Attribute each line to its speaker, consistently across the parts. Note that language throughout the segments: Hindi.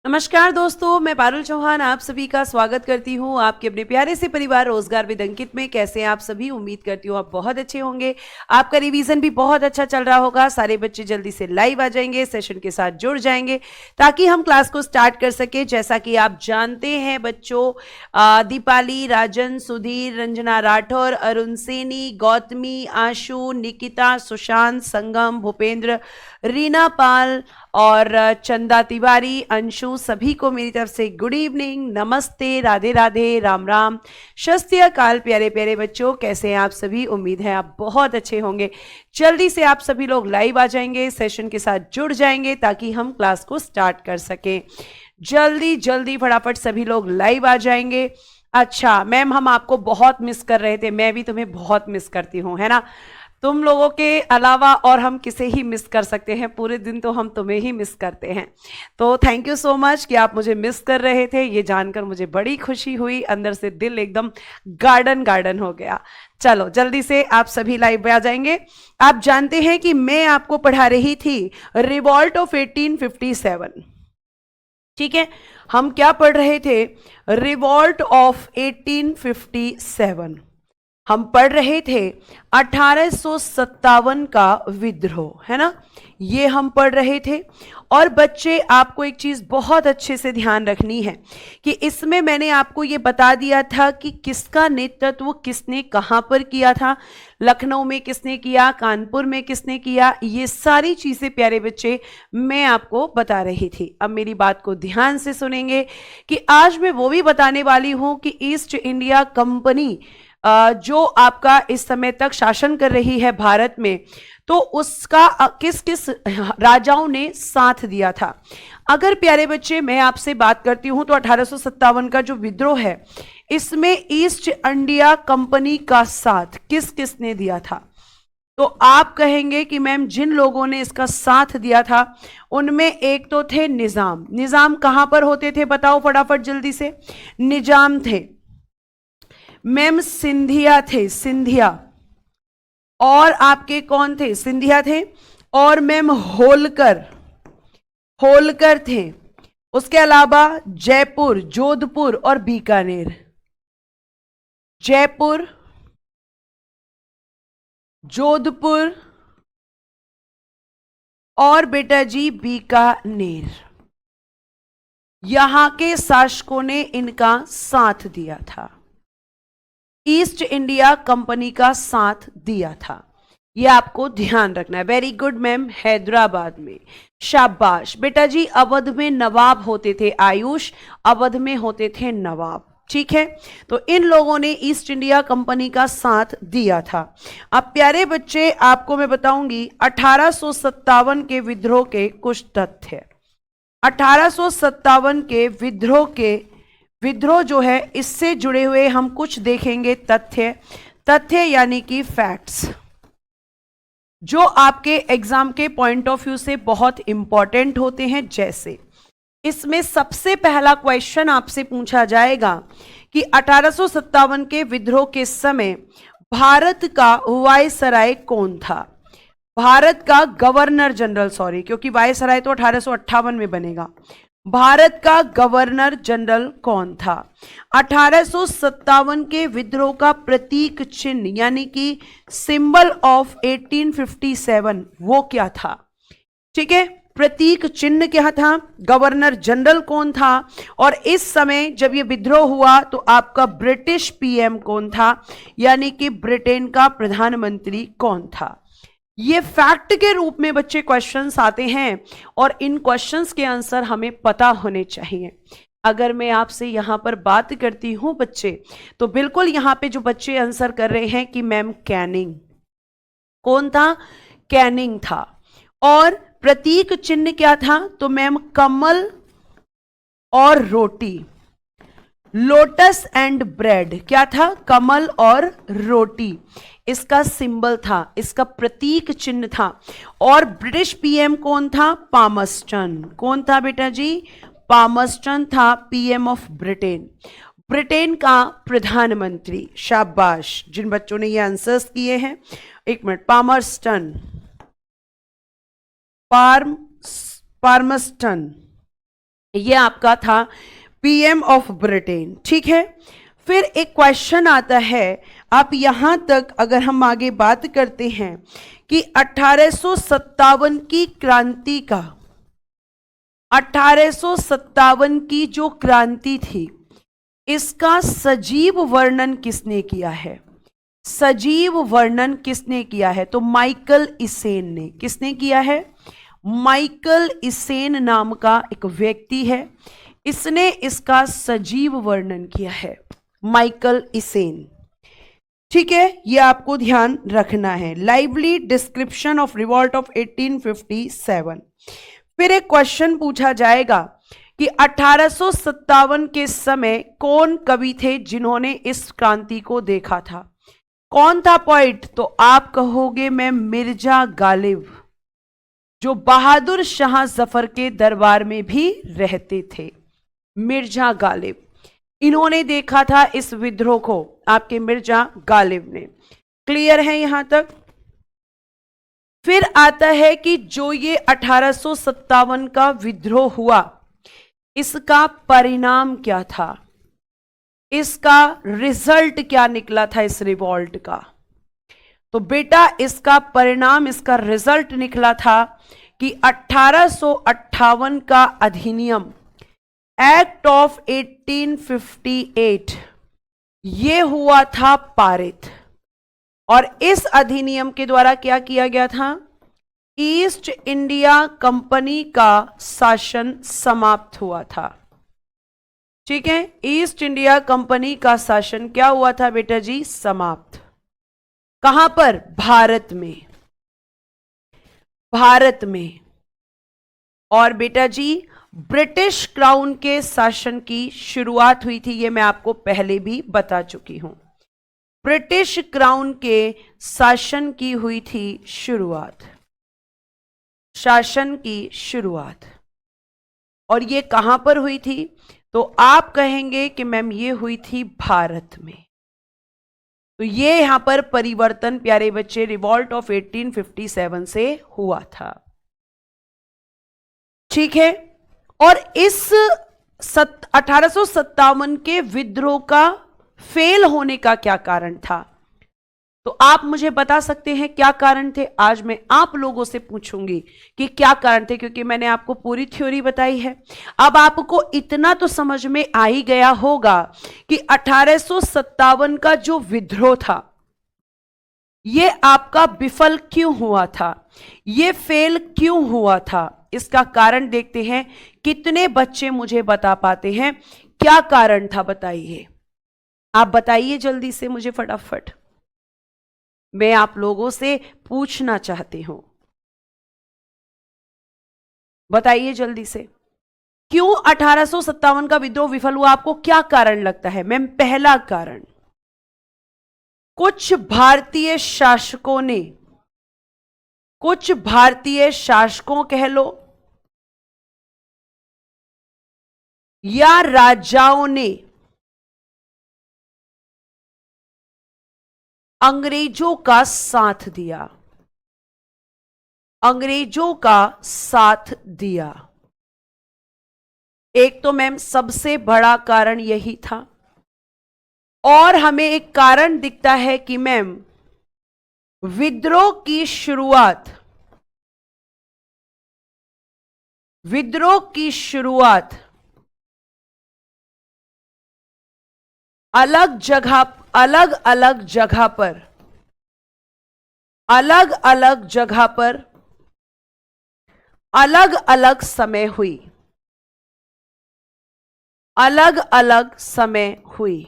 Speaker 1: नमस्कार दोस्तों, मैं पारुल चौहान आप सभी का स्वागत करती हूँ आपके अपने प्यारे से परिवार रोजगार विद अंकित में। कैसे हैं आप सभी? उम्मीद करती हूँ आप बहुत अच्छे होंगे। आपका रिवीजन भी बहुत अच्छा चल रहा होगा। सारे बच्चे जल्दी से लाइव आ जाएंगे, सेशन के साथ जुड़ जाएंगे ताकि हम क्लास को स्टार्ट कर सके। जैसा कि आप जानते हैं बच्चों, दीपाली, राजन, सुधीर, रंजना राठौर, अरुण सैनी, गौतमी, आशु, निकिता, सुशांत, संगम, भूपेंद्र, रीना पाल और चंदा तिवारी, अंशु, सभी को मेरी तरफ से गुड इवनिंग, नमस्ते, राधे राधे, राम राम, शस्त्य अकाल। प्यारे प्यारे बच्चों, कैसे हैं आप सभी? उम्मीद है आप बहुत अच्छे होंगे। जल्दी से आप सभी लोग लाइव आ जाएंगे, सेशन के साथ जुड़ जाएंगे ताकि हम क्लास को स्टार्ट कर सकें। जल्दी जल्दी फटाफट सभी लोग लाइव आ जाएंगे। अच्छा मैम, हम आपको बहुत मिस कर रहे थे। मैं भी तुम्हें बहुत मिस करती हूँ, है ना। तुम लोगों के अलावा और हम किसे ही मिस कर सकते हैं? पूरे दिन तो हम तुम्हें ही मिस करते हैं। तो थैंक यू सो मच कि आप मुझे मिस कर रहे थे। ये जानकर मुझे बड़ी खुशी हुई, अंदर से दिल एकदम गार्डन गार्डन हो गया। चलो जल्दी से आप सभी लाइव पे आ जाएंगे। आप जानते हैं कि मैं आपको पढ़ा रही थी रिवॉल्ट ऑफ 1857। ठीक है, हम क्या पढ़ रहे थे? Revolt of 1857। हम पढ़ रहे थे 1857 का विद्रोह, है ना, ये हम पढ़ रहे थे। और बच्चे आपको एक चीज बहुत अच्छे से ध्यान रखनी है कि इसमें मैंने आपको ये बता दिया था कि किसका नेतृत्व किसने कहां पर किया था। लखनऊ में किसने किया, कानपुर में किसने किया, ये सारी चीजें प्यारे बच्चे मैं आपको बता रही थी। अब मेरी बात को ध्यान से सुनेंगे कि आज मैं वो भी बताने वाली हूं कि ईस्ट इंडिया कंपनी जो आपका इस समय तक शासन कर रही है भारत में, तो उसका किस किस राजाओं ने साथ दिया था। अगर प्यारे बच्चे मैं आपसे बात करती हूं तो 1857 का जो विद्रोह है, इसमें ईस्ट इंडिया कंपनी का साथ किस किसने दिया था? तो आप कहेंगे कि मैम जिन लोगों ने इसका साथ दिया था उनमें एक तो थे निजाम। निजाम कहां पर होते थे बताओ फटाफट जल्दी से। निजाम थे। मैम सिंधिया थे, सिंधिया। और आपके कौन थे? सिंधिया थे। और मैम होलकर, होलकर थे। उसके अलावा जयपुर, जोधपुर और बीकानेर। जयपुर, जोधपुर और बेटा जी बीकानेर, यहां के शासकों ने इनका साथ दिया था, ईस्ट इंडिया कंपनी का साथ दिया था। ये आपको ध्यान रखना है। वेरी गुड मैम, हैदराबाद में, शाबाश बेटा जी। अवध में नवाब होते थे, आयुष, अवध में होते थे नवाब। ठीक है, तो इन लोगों ने ईस्ट इंडिया कंपनी का साथ दिया था। अब प्यारे बच्चे आपको मैं बताऊंगी 1857 के विद्रोह के कुछ तथ्य। 1857 के विद्रोह जो है, इससे जुड़े हुए हम कुछ देखेंगे तथ्य। तथ्य यानी कि फैक्ट्स, जो आपके एग्जाम के पॉइंट ऑफ व्यू से बहुत इंपॉर्टेंट होते हैं। जैसे इसमें सबसे पहला क्वेश्चन आपसे पूछा जाएगा कि 1857 के विद्रोह के समय भारत का वायसराय कौन था? भारत का गवर्नर जनरल, सॉरी, क्योंकि वायसराय तो 1858 में बनेगा। भारत का गवर्नर जनरल कौन था? 1857 के विद्रोह का प्रतीक चिन्ह यानी कि सिंबल ऑफ 1857 वो क्या था? ठीक है, प्रतीक चिन्ह क्या था? गवर्नर जनरल कौन था? और इस समय जब ये विद्रोह हुआ तो आपका ब्रिटिश पीएम कौन था, यानी कि ब्रिटेन का प्रधानमंत्री कौन था? ये फैक्ट के रूप में बच्चे क्वेश्चंस आते हैं और इन क्वेश्चंस के आंसर हमें पता होने चाहिए। अगर मैं आपसे यहां पर बात करती हूं बच्चे, तो बिल्कुल यहां पे जो बच्चे आंसर कर रहे हैं कि मैम कैनिंग, कौन था? कैनिंग था। और प्रतीक चिन्ह क्या था? तो मैम कमल और रोटी, लोटस एंड ब्रेड, क्या था? कमल और रोटी इसका सिंबल था, इसका प्रतीक चिन्ह था। और ब्रिटिश पीएम कौन था? पामर्स्टन। कौन था बेटा जी? पामर्स्टन था पीएम ऑफ ब्रिटेन, ब्रिटेन का प्रधानमंत्री। शाबाश जिन बच्चों ने ये आंसर्स किए हैं। एक मिनट, पामर्स्टन, पार्मस्टन, ये आपका था पीएम ऑफ ब्रिटेन। ठीक है, फिर एक क्वेश्चन आता है, आप यहां तक अगर हम आगे बात करते हैं कि 1857 की क्रांति का, 1857 की जो क्रांति थी, इसका सजीव वर्णन किसने किया है? सजीव वर्णन किसने किया है? तो माइकल इसेन ने। किसने किया है? माइकल इसेन नाम का एक व्यक्ति है, इसने इसका सजीव वर्णन किया है, माइकल इसेन। ठीक है, ये आपको ध्यान रखना है। Lively description of revolt of 1857। फिर एक क्वेश्चन पूछा जाएगा कि 1857 के समय कौन कवि थे जिन्होंने इस क्रांति को देखा था? कौन था पोइट? तो आप कहोगे मैं मिर्जा गालिब, जो बहादुर शाह जफर के दरबार में भी रहते थे। मिर्जा गालिब, इन्होंने देखा था इस विद्रोह को, आपके मिर्जा गालिब ने। क्लियर है यहां तक? फिर आता है कि जो ये 1857 का विद्रोह हुआ, इसका परिणाम क्या था? इसका रिजल्ट क्या निकला था इस रिवॉल्ट का? तो बेटा इसका परिणाम, इसका रिजल्ट निकला था कि 1858 का अधिनियम, एक्ट ऑफ 1858, ये हुआ था पारित। और इस अधिनियम के द्वारा क्या किया गया था? ईस्ट इंडिया कंपनी का शासन समाप्त हुआ था। ठीक है, ईस्ट इंडिया कंपनी का शासन क्या हुआ था बेटा जी? समाप्त। कहां पर? भारत में, भारत में। और बेटा जी ब्रिटिश क्राउन के शासन की शुरुआत हुई थी, ये मैं आपको पहले भी बता चुकी हूं। ब्रिटिश क्राउन के शासन की हुई थी शुरुआत, शासन की शुरुआत। और ये कहां पर हुई थी? तो आप कहेंगे कि मैम ये हुई थी भारत में। तो ये यहां पर परिवर्तन प्यारे बच्चे रिवॉल्ट ऑफ 1857 से हुआ था। ठीक है, और इस 1857 के विद्रोह का फेल होने का क्या कारण था? तो आप मुझे बता सकते हैं क्या कारण थे? आज मैं आप लोगों से पूछूंगी कि क्या कारण थे, क्योंकि मैंने आपको पूरी थ्योरी बताई है। अब आपको इतना तो समझ में आ ही गया होगा कि 1857 का जो विद्रोह था, ये आपका विफल क्यों हुआ था, ये फेल क्यों हुआ था? इसका कारण देखते हैं। कितने बच्चे मुझे बता पाते हैं क्या कारण था? बताइए, आप बताइए जल्दी से मुझे फटाफट, मैं आप लोगों से पूछना चाहती हूं। बताइए जल्दी से, क्यों 1857 का विद्रोह विफल हुआ? आपको क्या कारण लगता है? मैम पहला कारण, कुछ भारतीय शासकों ने, कुछ भारतीय शासकों कह लो या राजाओं ने अंग्रेजों का साथ दिया, अंग्रेजों का साथ दिया। एक तो मैम सबसे बड़ा कारण यही था। और हमें एक कारण दिखता है कि मैम विद्रोह की शुरुआत, विद्रोह की शुरुआत अलग जगह, अलग अलग जगह पर, अलग अलग जगह पर, अलग अलग समय हुई, अलग अलग समय हुई,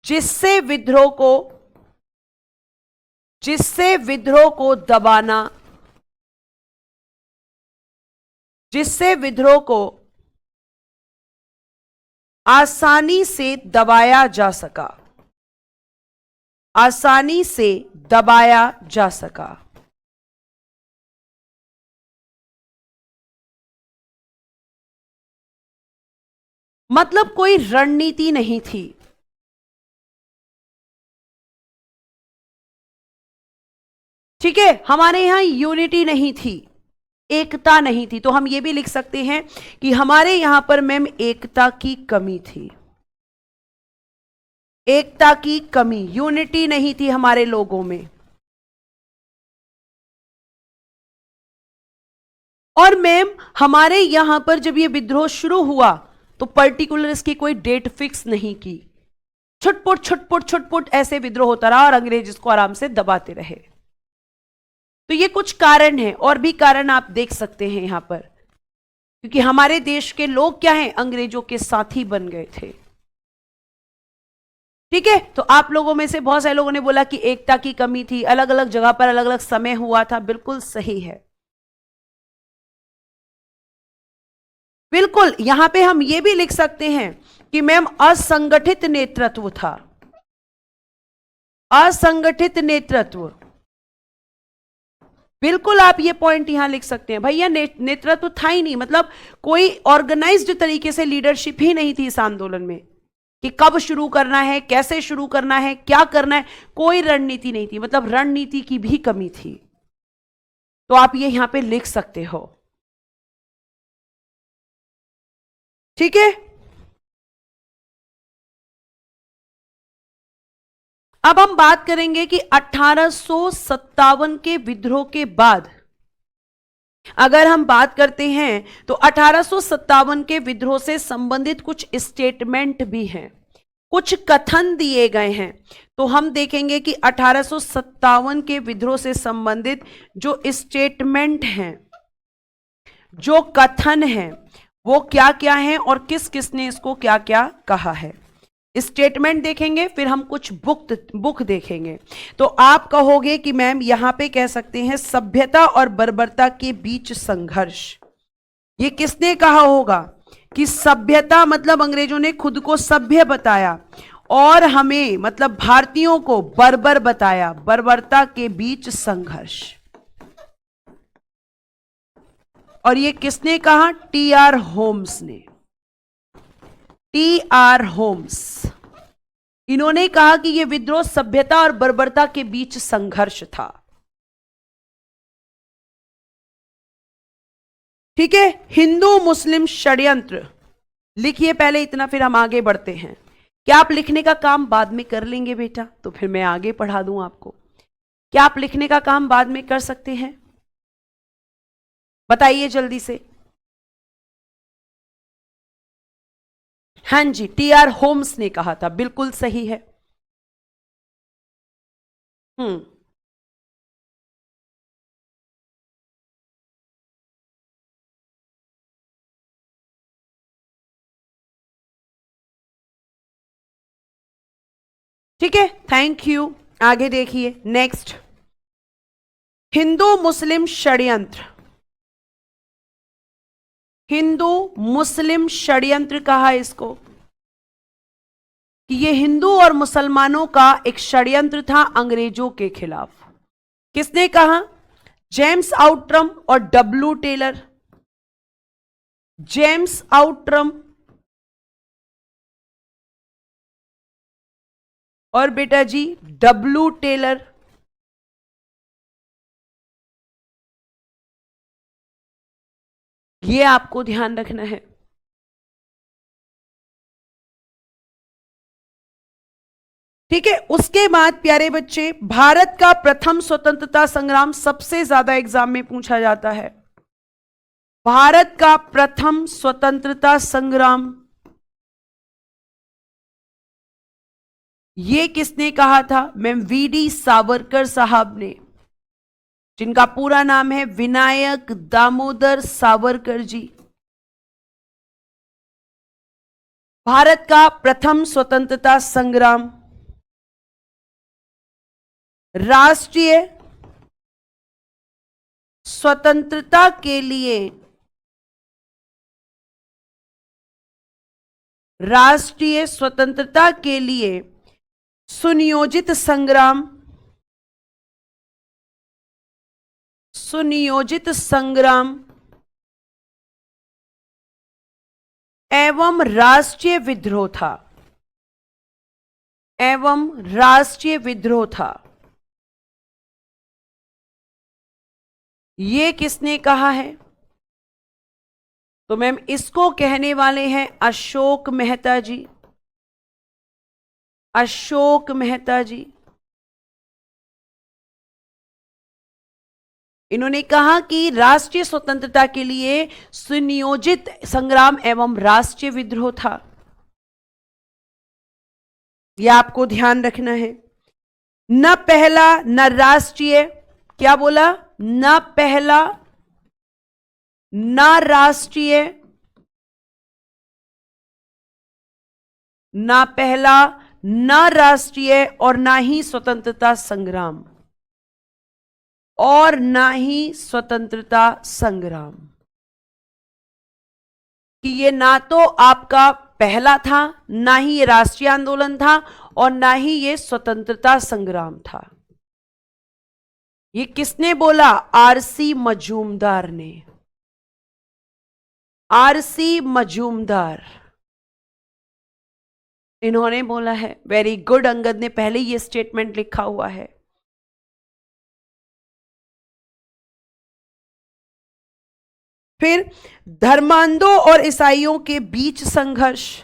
Speaker 1: जिससे विद्रोह को, जिससे विद्रोह को दबाना, जिससे विद्रोह को आसानी से दबाया जा सका, आसानी से दबाया जा सका। मतलब कोई रणनीति नहीं थी। ठीक है, हमारे यहां यूनिटी नहीं थी। एकता नहीं थी। तो हम ये भी लिख सकते हैं कि हमारे यहां पर मैम एकता की कमी थी, एकता की कमी, यूनिटी नहीं थी हमारे लोगों में। और मैम हमारे यहां पर जब ये विद्रोह शुरू हुआ तो पर्टिकुलर इसकी कोई डेट फिक्स नहीं की, छुटपुट छुटपुट छुटपुट ऐसे विद्रोह होता रहा और अंग्रेज इसको आराम से दबाते रहे। तो ये कुछ कारण है, और भी कारण आप देख सकते हैं यहां पर, क्योंकि हमारे देश के लोग क्या हैं, अंग्रेजों के साथी बन गए थे। ठीक है, तो आप लोगों में से बहुत सारे लोगों ने बोला कि एकता की कमी थी, अलग अलग जगह पर अलग अलग समय हुआ था, बिल्कुल सही है। बिल्कुल, यहां पे हम ये भी लिख सकते हैं कि मैम असंगठित नेतृत्व था, असंगठित नेतृत्व। बिल्कुल आप ये पॉइंट यहां लिख सकते हैं, भैया नेतृत्व था ही नहीं, मतलब कोई ऑर्गेनाइज्ड तरीके से लीडरशिप ही नहीं थी इस आंदोलन में, कि कब शुरू करना है, कैसे शुरू करना है, क्या करना है, कोई रणनीति नहीं थी, मतलब रणनीति की भी कमी थी। तो आप ये यहां पे लिख सकते हो। ठीक है, अब हम बात करेंगे कि 1857 के विद्रोह के बाद अगर हम बात करते हैं तो 1857 के विद्रोह से संबंधित कुछ स्टेटमेंट भी हैं, कुछ कथन दिए गए हैं। तो हम देखेंगे कि 1857 के विद्रोह से संबंधित जो स्टेटमेंट हैं, जो कथन हैं, वो क्या क्या हैं और किस किसने इसको क्या क्या कहा है। स्टेटमेंट देखेंगे, फिर हम कुछ बुक देखेंगे। तो आप कहोगे कि मैम यहां पे कह सकते हैं सभ्यता और बर्बरता के बीच संघर्ष। ये किसने कहा होगा कि सभ्यता मतलब अंग्रेजों ने खुद को सभ्य बताया और हमें मतलब भारतीयों को बर्बर बताया, बर्बरता के बीच संघर्ष। और ये किसने कहा, टी आर होम्स ने, टी आर होम्स। इन्होंने कहा कि यह विद्रोह सभ्यता और बर्बरता के बीच संघर्ष था। ठीक है, हिंदू मुस्लिम षड्यंत्र लिखिए पहले इतना, फिर हम आगे बढ़ते हैं। क्या आप लिखने का काम बाद में कर लेंगे बेटा? तो फिर मैं आगे पढ़ा दूं आपको। क्या आप लिखने का काम बाद में कर सकते हैं? बताइए जल्दी से। हाँ जी, टी आर होम्स ने कहा था, बिल्कुल सही है। ठीक है, थैंक यू। आगे देखिए नेक्स्ट, हिंदू मुस्लिम षड्यंत्र। हिंदू मुस्लिम षड्यंत्र कहा इसको कि ये हिंदू और मुसलमानों का एक षड्यंत्र था अंग्रेजों के खिलाफ। किसने कहा? जेम्स आउट्रम और डब्ल्यू टेलर। जेम्स आउट्रम और बेटा जी डब्ल्यू टेलर। ये आपको ध्यान रखना है। ठीक है, उसके बाद प्यारे बच्चे, भारत का प्रथम स्वतंत्रता संग्राम सबसे ज्यादा एग्जाम में पूछा जाता है। भारत का प्रथम स्वतंत्रता संग्राम, ये किसने कहा था? मैम वीडी सावरकर साहब ने, जिनका पूरा नाम है विनायक दामोदर सावरकर जी। भारत का प्रथम स्वतंत्रता संग्राम राष्ट्रीय स्वतंत्रता के लिए, राष्ट्रीय स्वतंत्रता के लिए सुनियोजित संग्राम, सुनियोजित संग्राम एवं राष्ट्रीय विद्रोह था, एवं राष्ट्रीय विद्रोह था। ये किसने कहा है? तो मैम इसको कहने वाले हैं अशोक मेहता जी। अशोक मेहता जी, इन्होंने कहा कि राष्ट्रीय स्वतंत्रता के लिए सुनियोजित संग्राम एवं राष्ट्रीय विद्रोह था। यह आपको ध्यान रखना है। न पहला न राष्ट्रीय, क्या बोला? न पहला न राष्ट्रीय, न पहला न राष्ट्रीय और ना ही स्वतंत्रता संग्राम, और ना ही स्वतंत्रता संग्राम, कि ये ना तो आपका पहला था, ना ही ये राष्ट्रीय आंदोलन था, और ना ही ये स्वतंत्रता संग्राम था। ये किसने बोला? आरसी मजूमदार ने। आरसी मजूमदार, इन्होंने बोला है। वेरी गुड अंगद ने पहले ये स्टेटमेंट लिखा हुआ है। फिर धर्मांधों और ईसाइयों के बीच संघर्ष।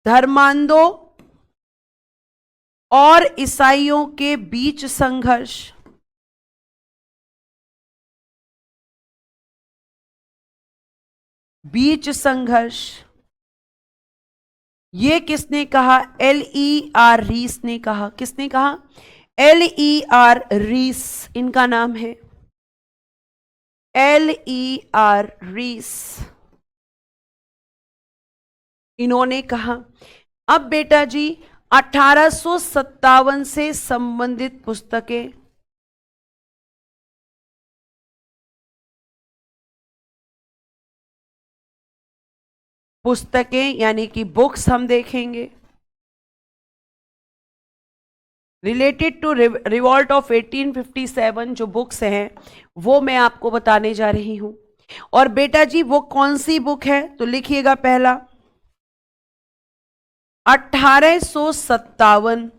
Speaker 1: धर्मांधों और ईसाइयों के बीच संघर्ष। बीच संघर्ष, ये किसने कहा? L.E.R. रीस ने कहा। किसने कहा? L.E.R. रीस इनका नाम है। L.E.R. रीस, इन्होंने कहा। अब बेटा जी 1857 से संबंधित पुस्तकें, यानी कि बुक्स हम देखेंगे रिलेटेड टू रिवॉल्ट ऑफ 1857। जो बुक्स हैं वो मैं आपको बताने जा रही हूं। और बेटा जी वो कौन सी बुक है? तो लिखिएगा पहला 1857।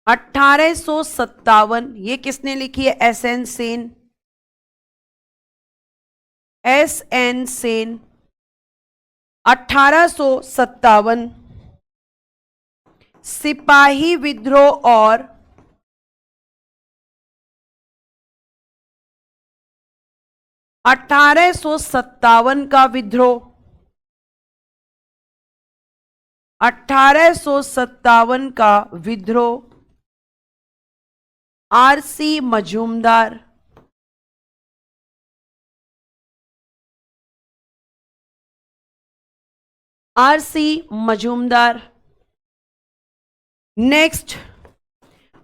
Speaker 1: 1857 ये किसने लिखी है? S.N. सेन। S.N. सेन। 1857 सिपाही विद्रोह और 1857 का विद्रोह। 1857 का विद्रोह, RC Majumdar. RC Majumdar. Next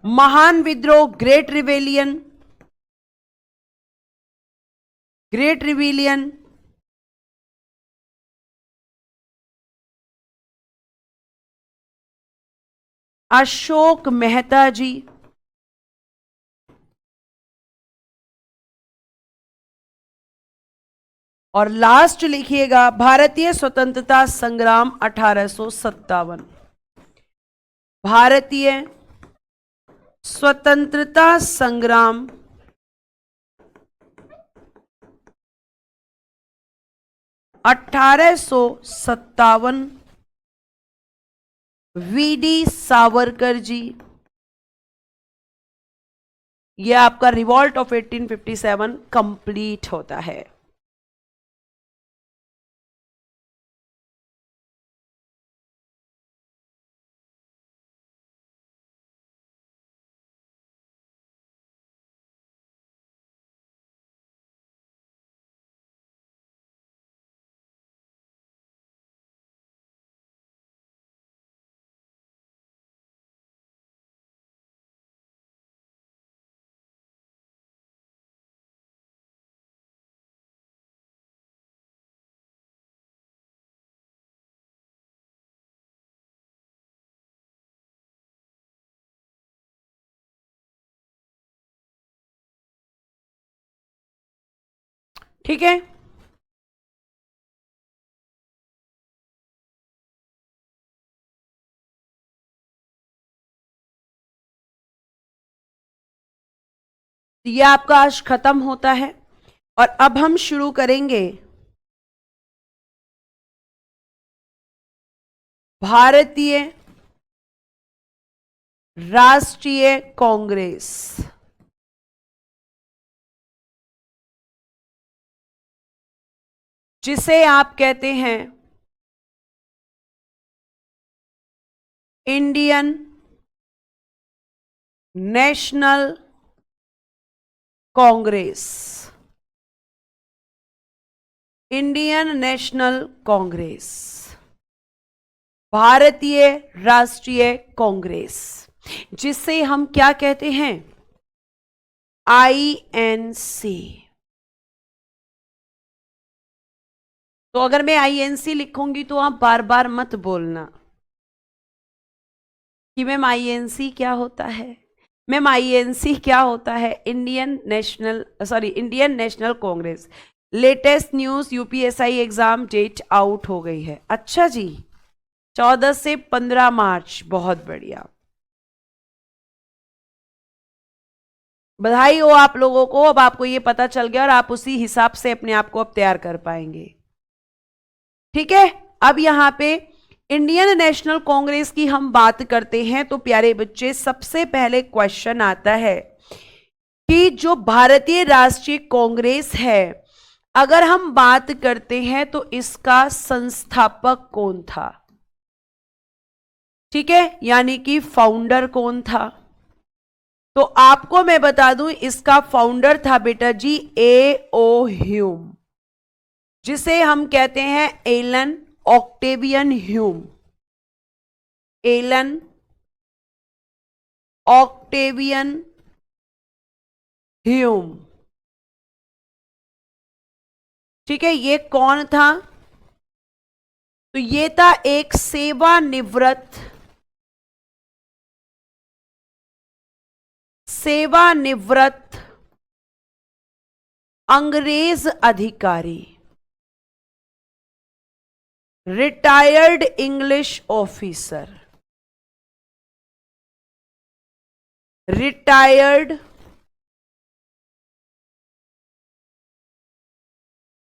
Speaker 1: महान विद्रोह, great rebellion. Great rebellion, Ashok Mehta ji. और लास्ट लिखिएगा भारतीय स्वतंत्रता संग्राम 1857। भारतीय स्वतंत्रता संग्राम 1857, वीडी सावरकर जी। यह आपका रिवॉल्ट ऑफ 1857 कंप्लीट होता है। ठीक है। तो ये आपका आज खत्म होता है और अब हम शुरू करेंगे भारतीय राष्ट्रीय कांग्रेस। जिसे आप कहते हैं Indian National Congress. Indian National Congress, भारतीय राष्ट्रीय कांग्रेस, जिसे हम क्या कहते हैं? आईएनसी। तो अगर मैं आईएनसी लिखूंगी तो आप बार बार मत बोलना कि मैम आईएनसी क्या होता है, मैम आईएनसी क्या होता है। Indian National Congress. Latest news, UPSI exam date out हो गई है। अच्छा जी, 14 से 15 मार्च। बहुत बढ़िया, बधाई हो आप लोगों को। अब आपको ये पता चल गया और आप उसी हिसाब से अपने आप को अब तैयार कर पाएंगे। ठीक है, अब यहां पे इंडियन नेशनल कांग्रेस की हम बात करते हैं तो प्यारे बच्चे, सबसे पहले क्वेश्चन आता है कि जो भारतीय राष्ट्रीय कांग्रेस है, अगर हम बात करते हैं तो इसका संस्थापक कौन था? ठीक है, यानी कि फाउंडर कौन था? तो आपको मैं बता दूं, इसका फाउंडर था बेटा जी ए.ओ. ह्यूम, जिसे हम कहते हैं Allan Octavian Hume. Allan Octavian Hume. ठीक है, ये कौन था? तो ये था एक सेवानिवृत्त अंग्रेज अधिकारी, retired English officer, retired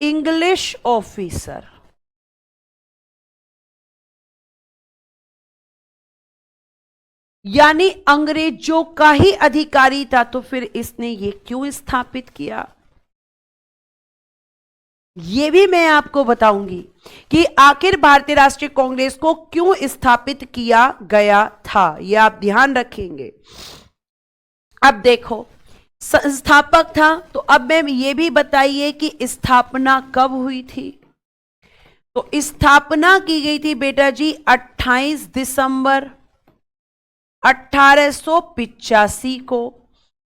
Speaker 1: English officer. यानी अंग्रेजों का ही अधिकारी था, तो फिर इसने ये क्यों स्थापित किया? ये भी मैं आपको बताऊंगी कि आखिर भारतीय राष्ट्रीय कांग्रेस को क्यों स्थापित किया गया था, ये आप ध्यान रखेंगे। अब देखो, संस्थापक था, तो अब मैम ये भी बताइए कि स्थापना कब हुई थी? तो स्थापना की गई थी बेटा जी 28 दिसंबर 1885 को।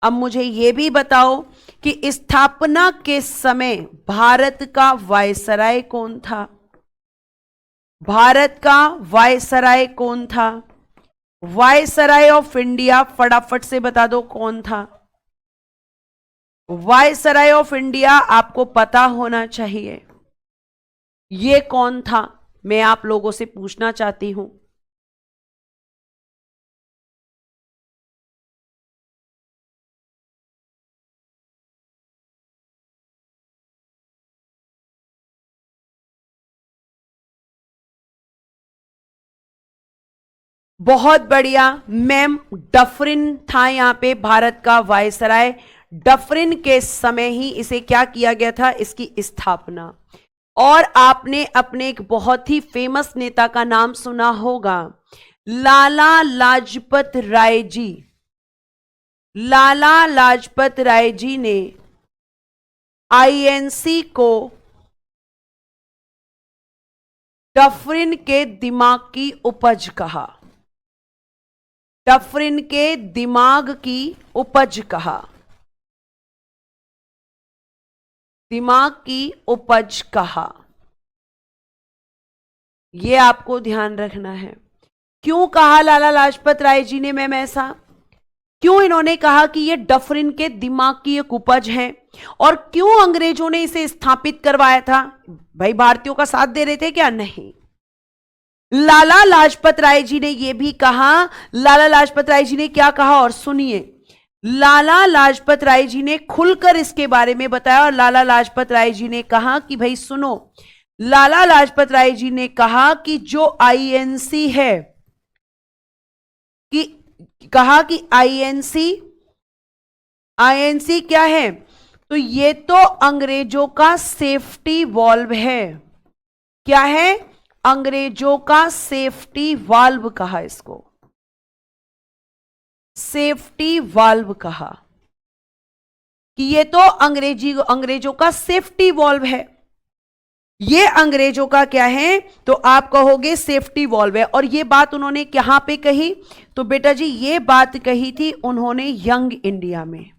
Speaker 1: अब मुझे यह भी बताओ कि स्थापना के समय भारत का वायसराय कौन था? भारत का वायसराय कौन था? वायसराय ऑफ इंडिया, फटाफट से बता दो कौन था? वायसराय ऑफ इंडिया आपको पता होना चाहिए, ये कौन था? मैं आप लोगों से पूछना चाहती हूं। बहुत बढ़िया मैम, डफरिन था यहां पे भारत का वायसराय। डफरिन के समय ही इसे क्या किया गया था? इसकी स्थापना। और आपने अपने एक बहुत ही फेमस नेता का नाम सुना होगा, लाला लाजपत राय जी। लाला लाजपत राय जी ने आईएनसी को डफरिन के दिमाग की उपज कहा। डफरिन के दिमाग की उपज कहा। दिमाग की उपज कहा। यह आपको ध्यान रखना है। क्यों कहा लाला लाजपत राय जी ने मैम ऐसा? क्यों इन्होंने कहा कि यह डफरिन के दिमाग की एक उपज है? और क्यों अंग्रेजों ने इसे स्थापित करवाया था? भाई भारतीयों का साथ दे रहे थे क्या? नहीं। लाला लाजपत राय जी ने यह भी कहा। लाला लाजपत राय जी ने क्या कहा और सुनिए, लाला लाजपत राय जी ने खुलकर इसके बारे में बताया और लाला लाजपत राय जी ने कहा कि भाई सुनो, लाला लाजपत राय जी ने कहा कि जो आईएनसी है, कि कहा कि आईएनसी क्या है, तो ये तो अंग्रेजों का सेफ्टी वॉल्व है। क्या है? अंग्रेजों का सेफ्टी वाल्व कहा इसको, सेफ्टी वाल्व कहा कि ये तो अंग्रेजों का सेफ्टी वॉल्व है। ये अंग्रेजों का क्या है? तो आप कहोगे सेफ्टी वॉल्व है। और ये बात उन्होंने कहां पे कही? तो बेटा जी ये बात कही थी उन्होंने यंग इंडिया में।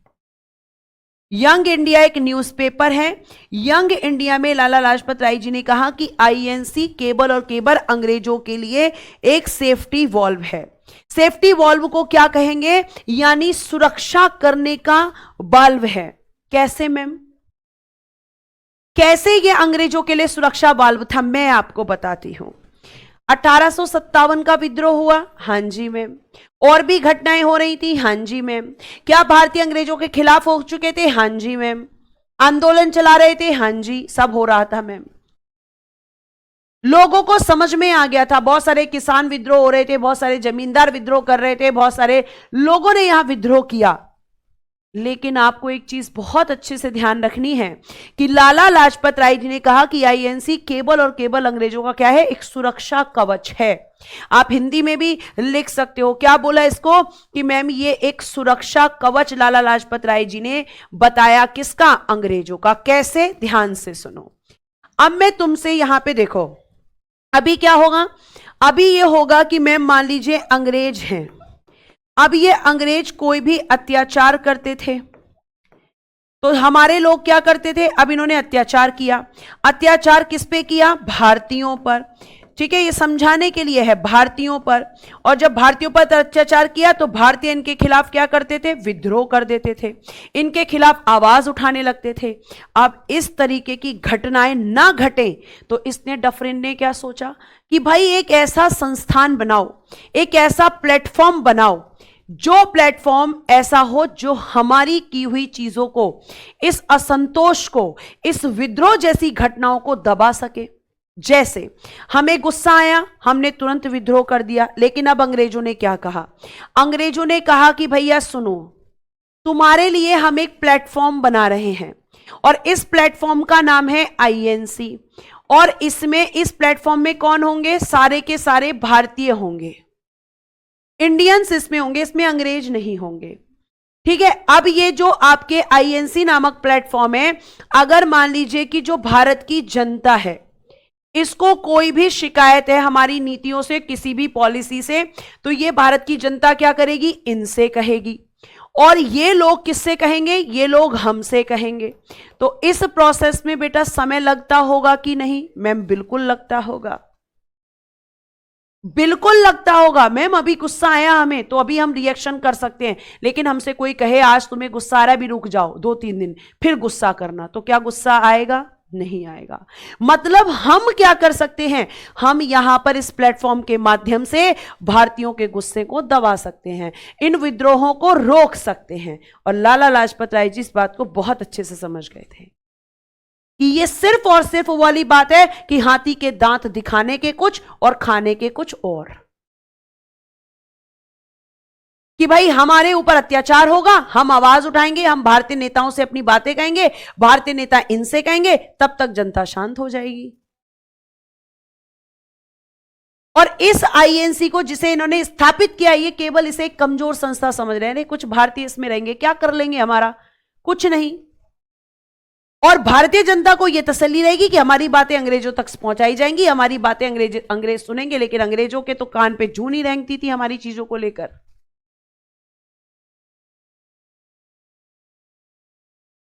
Speaker 1: यंग इंडिया एक न्यूज़पेपर है। यंग इंडिया में लाला लाजपत राय जी ने कहा कि आईएनसी केबल और केबल अंग्रेजों के लिए एक सेफ्टी वॉल्व है। सेफ्टी वॉल्व को क्या कहेंगे? यानी सुरक्षा करने का वाल्व है। कैसे मैम? कैसे ये अंग्रेजों के लिए सुरक्षा वाल्व था? मैं आपको बताती हूं। 1857 का विद्रोह हुआ, हां जी मैम। और भी घटनाएं हो रही थी, हां जी मैम। क्या भारतीय अंग्रेजों के खिलाफ हो चुके थे? हां जी मैम। आंदोलन चला रहे थे, हां जी, सब हो रहा था मैम। लोगों को समझ में आ गया था, बहुत सारे किसान विद्रोह हो रहे थे, बहुत सारे जमींदार विद्रोह कर रहे थे, बहुत सारे लोगों ने यहां विद्रोह किया। लेकिन आपको एक चीज बहुत अच्छे से ध्यान रखनी है कि लाला लाजपत राय जी ने कहा कि आईएनसी केबल और केबल अंग्रेजों का क्या है? एक सुरक्षा कवच है। आप हिंदी में भी लिख सकते हो। क्या बोला इसको? कि मैम ये एक सुरक्षा कवच लाला लाजपत राय जी ने बताया। किसका? अंग्रेजों का। कैसे? ध्यान से सुनो। अब मैं तुमसे यहां पे देखो, अभी क्या होगा? अभी ये होगा कि मैम मान लीजिए अंग्रेज हैं। अब ये अंग्रेज कोई भी अत्याचार करते थे तो हमारे लोग क्या करते थे? अब इन्होंने अत्याचार किया। अत्याचार किस पे किया? भारतीयों पर। ठीक है, ये समझाने के लिए है, भारतीयों पर। और जब भारतीयों पर अत्याचार किया तो भारतीय इनके खिलाफ क्या करते थे? विद्रोह कर देते थे, इनके खिलाफ आवाज उठाने लगते थे। अब इस तरीके की घटनाएं ना घटे तो इसने डफरिन ने क्या सोचा कि भाई एक ऐसा संस्थान बनाओ, एक ऐसा प्लेटफॉर्म बनाओ, जो प्लेटफॉर्म ऐसा हो जो हमारी की हुई चीजों को, इस असंतोष को, इस विद्रोह जैसी घटनाओं को दबा सके। जैसे हमें गुस्सा आया, हमने तुरंत विद्रोह कर दिया। लेकिन अब अंग्रेजों ने क्या कहा? अंग्रेजों ने कहा कि भैया सुनो, तुम्हारे लिए हम एक प्लेटफॉर्म बना रहे हैं और इस प्लेटफॉर्म का नाम है आईएनसी। और इसमें, इस प्लेटफॉर्म में कौन होंगे? सारे के सारे भारतीय होंगे, इंडियंस इसमें होंगे, इसमें अंग्रेज नहीं होंगे। ठीक है, अब ये जो आपके आईएनसी नामक प्लेटफॉर्म है, अगर मान लीजिए कि जो भारत की जनता है, इसको कोई भी शिकायत है हमारी नीतियों से, किसी भी पॉलिसी से, तो ये भारत की जनता क्या करेगी? इनसे कहेगी। और ये लोग किससे कहेंगे? ये लोग हमसे कहेंगे। तो इस प्रोसेस में बेटा समय लगता होगा कि नहीं? मैम बिल्कुल लगता होगा, बिल्कुल लगता होगा। मैम अभी गुस्सा आया हमें तो अभी हम रिएक्शन कर सकते हैं, लेकिन हमसे कोई कहे आज तुम्हें गुस्सा आ रहा है, भी रुक जाओ 2-3 दिन फिर गुस्सा करना, तो क्या गुस्सा आएगा? नहीं आएगा। मतलब हम क्या कर सकते हैं? हम यहां पर इस प्लेटफॉर्म के माध्यम से भारतीयों के गुस्से को दबा सकते हैं, इन विद्रोहों को रोक सकते हैं। और लाला लाजपत राय जी इस बात को बहुत अच्छे से समझ गए थे कि ये सिर्फ और सिर्फ वो वाली बात है कि हाथी के दांत दिखाने के कुछ और खाने के कुछ और, कि भाई हमारे ऊपर अत्याचार होगा, हम आवाज उठाएंगे, हम भारतीय नेताओं से अपनी बातें कहेंगे, भारतीय नेता इनसे कहेंगे, तब तक जनता शांत हो जाएगी। और इस आईएनसी को जिसे इन्होंने स्थापित किया, ये केवल इसे एक कमजोर संस्था समझ रहे हैं। कुछ भारतीय इसमें रहेंगे, क्या कर लेंगे हमारा? कुछ नहीं। और भारतीय जनता को यह तसल्ली रहेगी कि हमारी बातें अंग्रेजों तक पहुंचाई जाएंगी, हमारी बातें अंग्रेज सुनेंगे। लेकिन अंग्रेजों के तो कान पे जूं नहीं रेंगती थी हमारी चीजों को लेकर।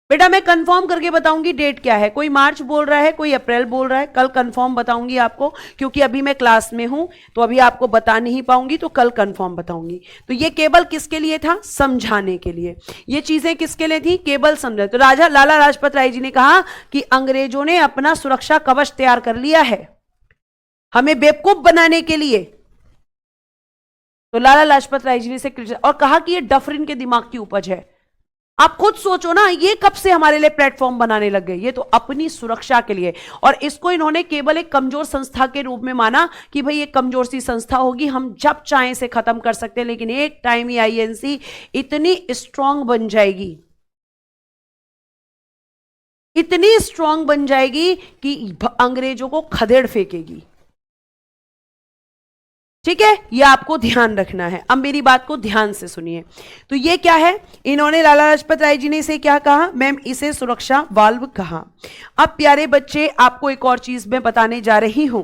Speaker 1: बेटा मैं कंफर्म करके बताऊंगी डेट क्या है। कोई मार्च बोल रहा है, कोई अप्रैल बोल रहा है। कल कंफर्म बताऊंगी आपको, क्योंकि अभी मैं क्लास में हूं तो अभी आपको बता नहीं पाऊंगी, तो कल कंफर्म बताऊंगी। तो ये केवल किसके लिए था? समझाने के लिए। ये चीजें किसके लिए थी? केवल समझा। तो राजा लाला लाजपत राय जी ने कहा कि अंग्रेजों ने अपना सुरक्षा कवच तैयार कर लिया है हमें बेवकूफ बनाने के लिए। तो लाला लाजपत राय जी ने इसे क्रिटिसाइज और कहा कि ये डफरिन के दिमाग की उपज है। आप खुद सोचो ना, ये कब से हमारे लिए प्लेटफॉर्म बनाने लग गए? ये तो अपनी सुरक्षा के लिए। और इसको इन्होंने केवल एक कमजोर संस्था के रूप में माना कि भाई ये कमजोर सी संस्था होगी, हम जब चाहें इसे खत्म कर सकते हैं, लेकिन एक टाइम ही आईएनसी इतनी स्ट्रांग बन जाएगी, इतनी स्ट्रांग बन जाएगी कि अंग्रेजों को खदेड़ फेंकेगी। ठीक है, ये आपको ध्यान रखना है। अब मेरी बात को ध्यान से सुनिए। तो ये क्या है, इन्होंने लाला लाजपत राय जी ने इसे क्या कहा? मैम, इसे सुरक्षा वाल्व कहा। अब प्यारे बच्चे, आपको एक और चीज मैं बताने जा रही हूं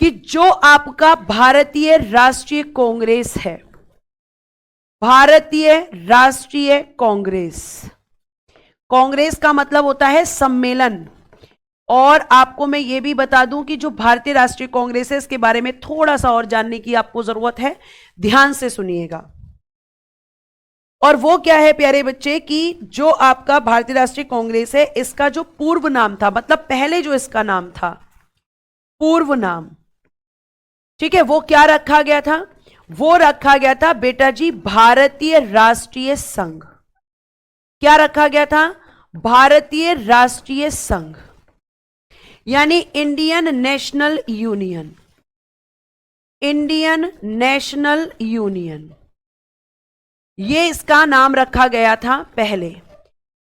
Speaker 1: कि जो आपका भारतीय राष्ट्रीय कांग्रेस है, भारतीय राष्ट्रीय कांग्रेस, कांग्रेस का मतलब होता है सम्मेलन। और आपको मैं ये भी बता दूं कि जो भारतीय राष्ट्रीय कांग्रेस है, इसके बारे में थोड़ा सा और जानने की आपको जरूरत है, ध्यान से सुनिएगा। और वो क्या है प्यारे बच्चे कि जो आपका भारतीय राष्ट्रीय कांग्रेस है, इसका जो पूर्व नाम था, मतलब पहले जो इसका नाम था, पूर्व नाम, ठीक है, वो क्या रखा गया था? वो रखा गया था बेटा जी भारतीय राष्ट्रीय संघ। क्या रखा गया था? भारतीय राष्ट्रीय संघ, यानी Indian national union, Indian national union, ये इसका नाम रखा गया था पहले।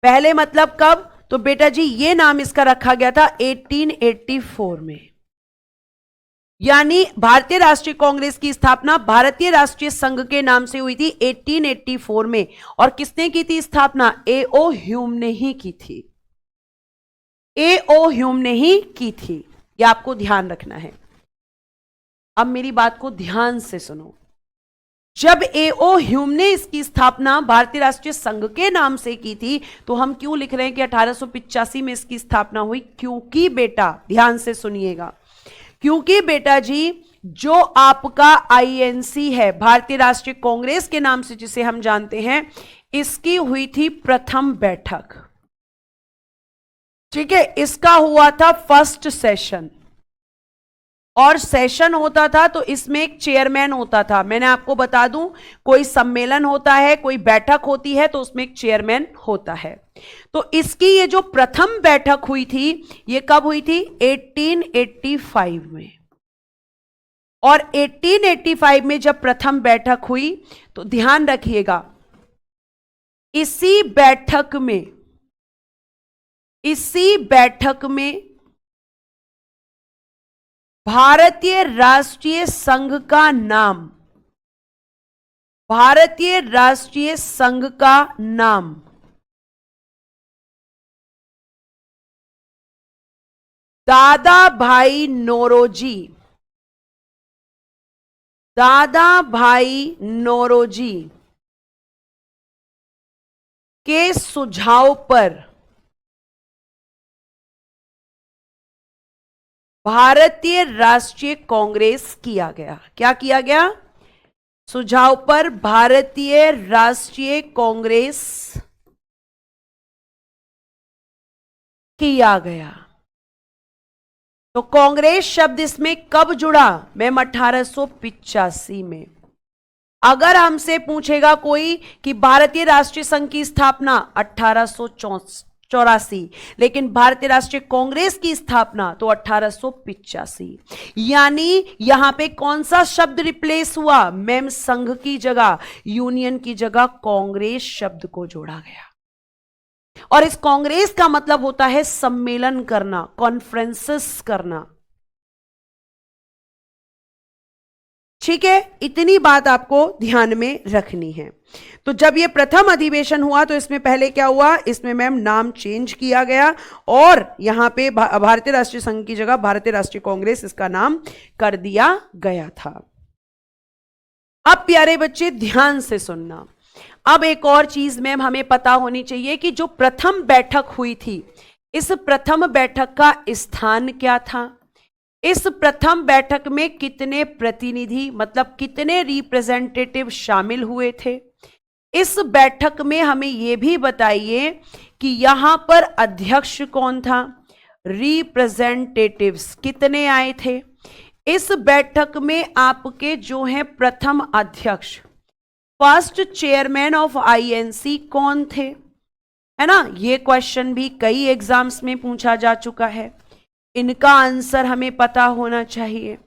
Speaker 1: पहले मतलब कब? तो बेटा जी ये नाम इसका रखा गया था 1884 में। यानी भारतीय राष्ट्रीय कांग्रेस की स्थापना भारतीय राष्ट्रीय संघ के नाम से हुई थी 1884 में। और किसने की थी स्थापना? A.O. ह्यूम ने ही की थी। A.O. ह्यूम ने ही की थी, ये आपको ध्यान रखना है। अब मेरी बात को ध्यान से सुनो। जब A.O. ह्यूम ने इसकी स्थापना भारतीय राष्ट्रीय संघ के नाम से की थी, तो हम क्यों लिख रहे हैं कि 1885 में इसकी स्थापना हुई? क्योंकि बेटा ध्यान से सुनिएगा, क्योंकि बेटा जी जो आपका आईएनसी है, भारतीय राष्ट्रीय कांग्रेस के नाम से जिसे हम जानते हैं, इसकी हुई थी प्रथम बैठक। ठीक है, इसका हुआ था फर्स्ट सेशन। और सेशन होता था तो इसमें एक चेयरमैन होता था। मैंने आपको बता दूं, कोई सम्मेलन होता है, कोई बैठक होती है, तो उसमें एक चेयरमैन होता है। तो इसकी ये जो प्रथम बैठक हुई थी, ये कब हुई थी? 1885 में। और 1885 में जब प्रथम बैठक हुई, तो ध्यान रखिएगा, इसी बैठक में भारतीय राष्ट्रीय संघ का नाम, भारतीय राष्ट्रीय संघ का नाम दादा भाई नौरोजी, दादा भाई नौरोजी के सुझाव पर भारतीय राष्ट्रीय कांग्रेस किया गया। क्या किया गया? सुझाव पर भारतीय राष्ट्रीय कांग्रेस किया गया। तो कांग्रेस शब्द इसमें कब जुड़ा? मैम 1885 में। अगर हमसे पूछेगा कोई कि भारतीय राष्ट्रीय संघ की स्थापना 1884, लेकिन भारतीय राष्ट्रीय कांग्रेस की स्थापना तो 1885। यानी यहां पे कौन सा शब्द रिप्लेस हुआ? मैम संघ की जगह, यूनियन की जगह कांग्रेस शब्द को जोड़ा गया। और इस कांग्रेस का मतलब होता है सम्मेलन करना, कॉन्फ्रेंसेस करना। ठीक है, इतनी बात आपको ध्यान में रखनी है। तो जब ये प्रथम अधिवेशन हुआ तो इसमें पहले क्या हुआ? इसमें मैम नाम चेंज किया गया और यहां पे भारतीय राष्ट्रीय संघ की जगह भारतीय राष्ट्रीय कांग्रेस इसका नाम कर दिया गया था। अब प्यारे बच्चे ध्यान से सुनना। अब एक और चीज मैम हमें पता होनी चाहिए कि जो प्रथम बैठक हुई थी, इस प्रथम बैठक का स्थान क्या था? इस प्रथम बैठक में कितने प्रतिनिधि, मतलब कितने रिप्रेजेंटेटिव शामिल हुए थे? इस बैठक में हमें यह भी बताइए कि यहां पर अध्यक्ष कौन था? रिप्रेजेंटेटिव्स कितने आए थे? इस बैठक में आपके जो हैं प्रथम अध्यक्ष, फर्स्ट चेयरमैन ऑफ आईएनसी कौन थे, है ना। ये क्वेश्चन भी कई एग्जाम्स में पूछा जा चुका है, इनका आंसर हमें पता होना चाहिए।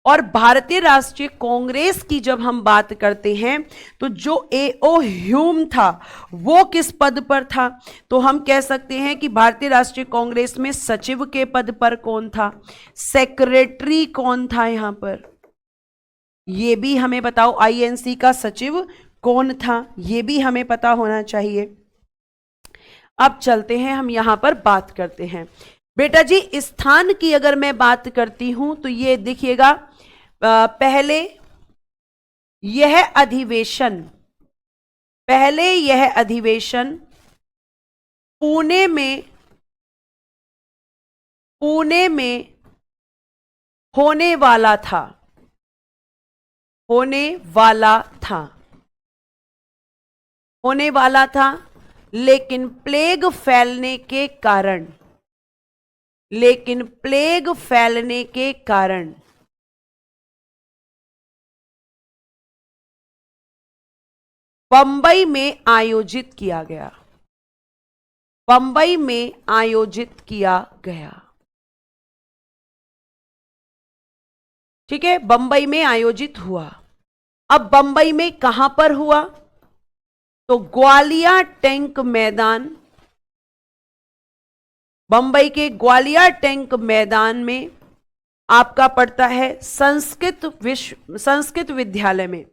Speaker 1: और भारतीय राष्ट्रीय कांग्रेस की जब हम बात करते हैं तो जो एओ ह्यूम था वो किस पद पर था, तो हम कह सकते हैं कि भारतीय राष्ट्रीय कांग्रेस में सचिव के पद पर कौन था, सेक्रेटरी कौन था यहां पर, ये भी हमें बताओ। आईएनसी का सचिव कौन था, ये भी हमें पता होना चाहिए। अब चलते हैं, हम यहां पर बात करते हैं। बेटा जी स्थान की अगर मैं बात करती हूं तो ये देखिएगा, पहले यह अधिवेशन, पहले यह अधिवेशन पुणे में होने वाला था, होने वाला था, होने वाला था, लेकिन प्लेग फैलने के कारण, लेकिन प्लेग फैलने के कारण बंबई में आयोजित किया गया, बंबई में आयोजित किया गया। ठीक है, बंबई में आयोजित हुआ। अब बंबई में कहां पर हुआ, तो ग्वालियर टैंक मैदान, बंबई के ग्वालियर टैंक मैदान में आपका पड़ता है संस्कृत विद्यालय में।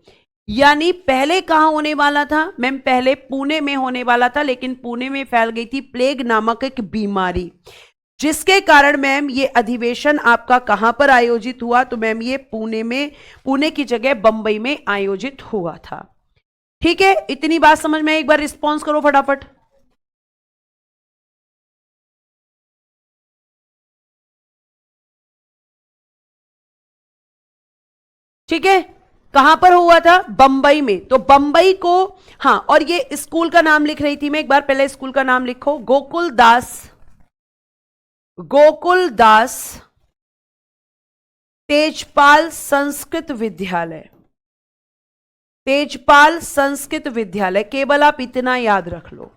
Speaker 1: यानी पहले कहां होने वाला था मैम, पहले पुणे में होने वाला था, लेकिन पुणे में फैल गई थी प्लेग नामक एक बीमारी, जिसके कारण मैम ये अधिवेशन आपका कहां पर आयोजित हुआ, तो मैम ये पुणे में, पुणे की जगह बंबई में आयोजित हुआ था। ठीक है, इतनी बात समझ में, एक बार रिस्पॉन्स करो फटाफट। ठीक है, कहां पर हुआ था, बंबई में, तो बंबई को, हाँ, और ये स्कूल का नाम लिख रही थी मैं, एक बार पहले स्कूल का नाम लिखो, गोकुल दास, गोकुल दास तेजपाल संस्कृत विद्यालय, तेजपाल संस्कृत विद्यालय, केवल आप इतना याद रख लो,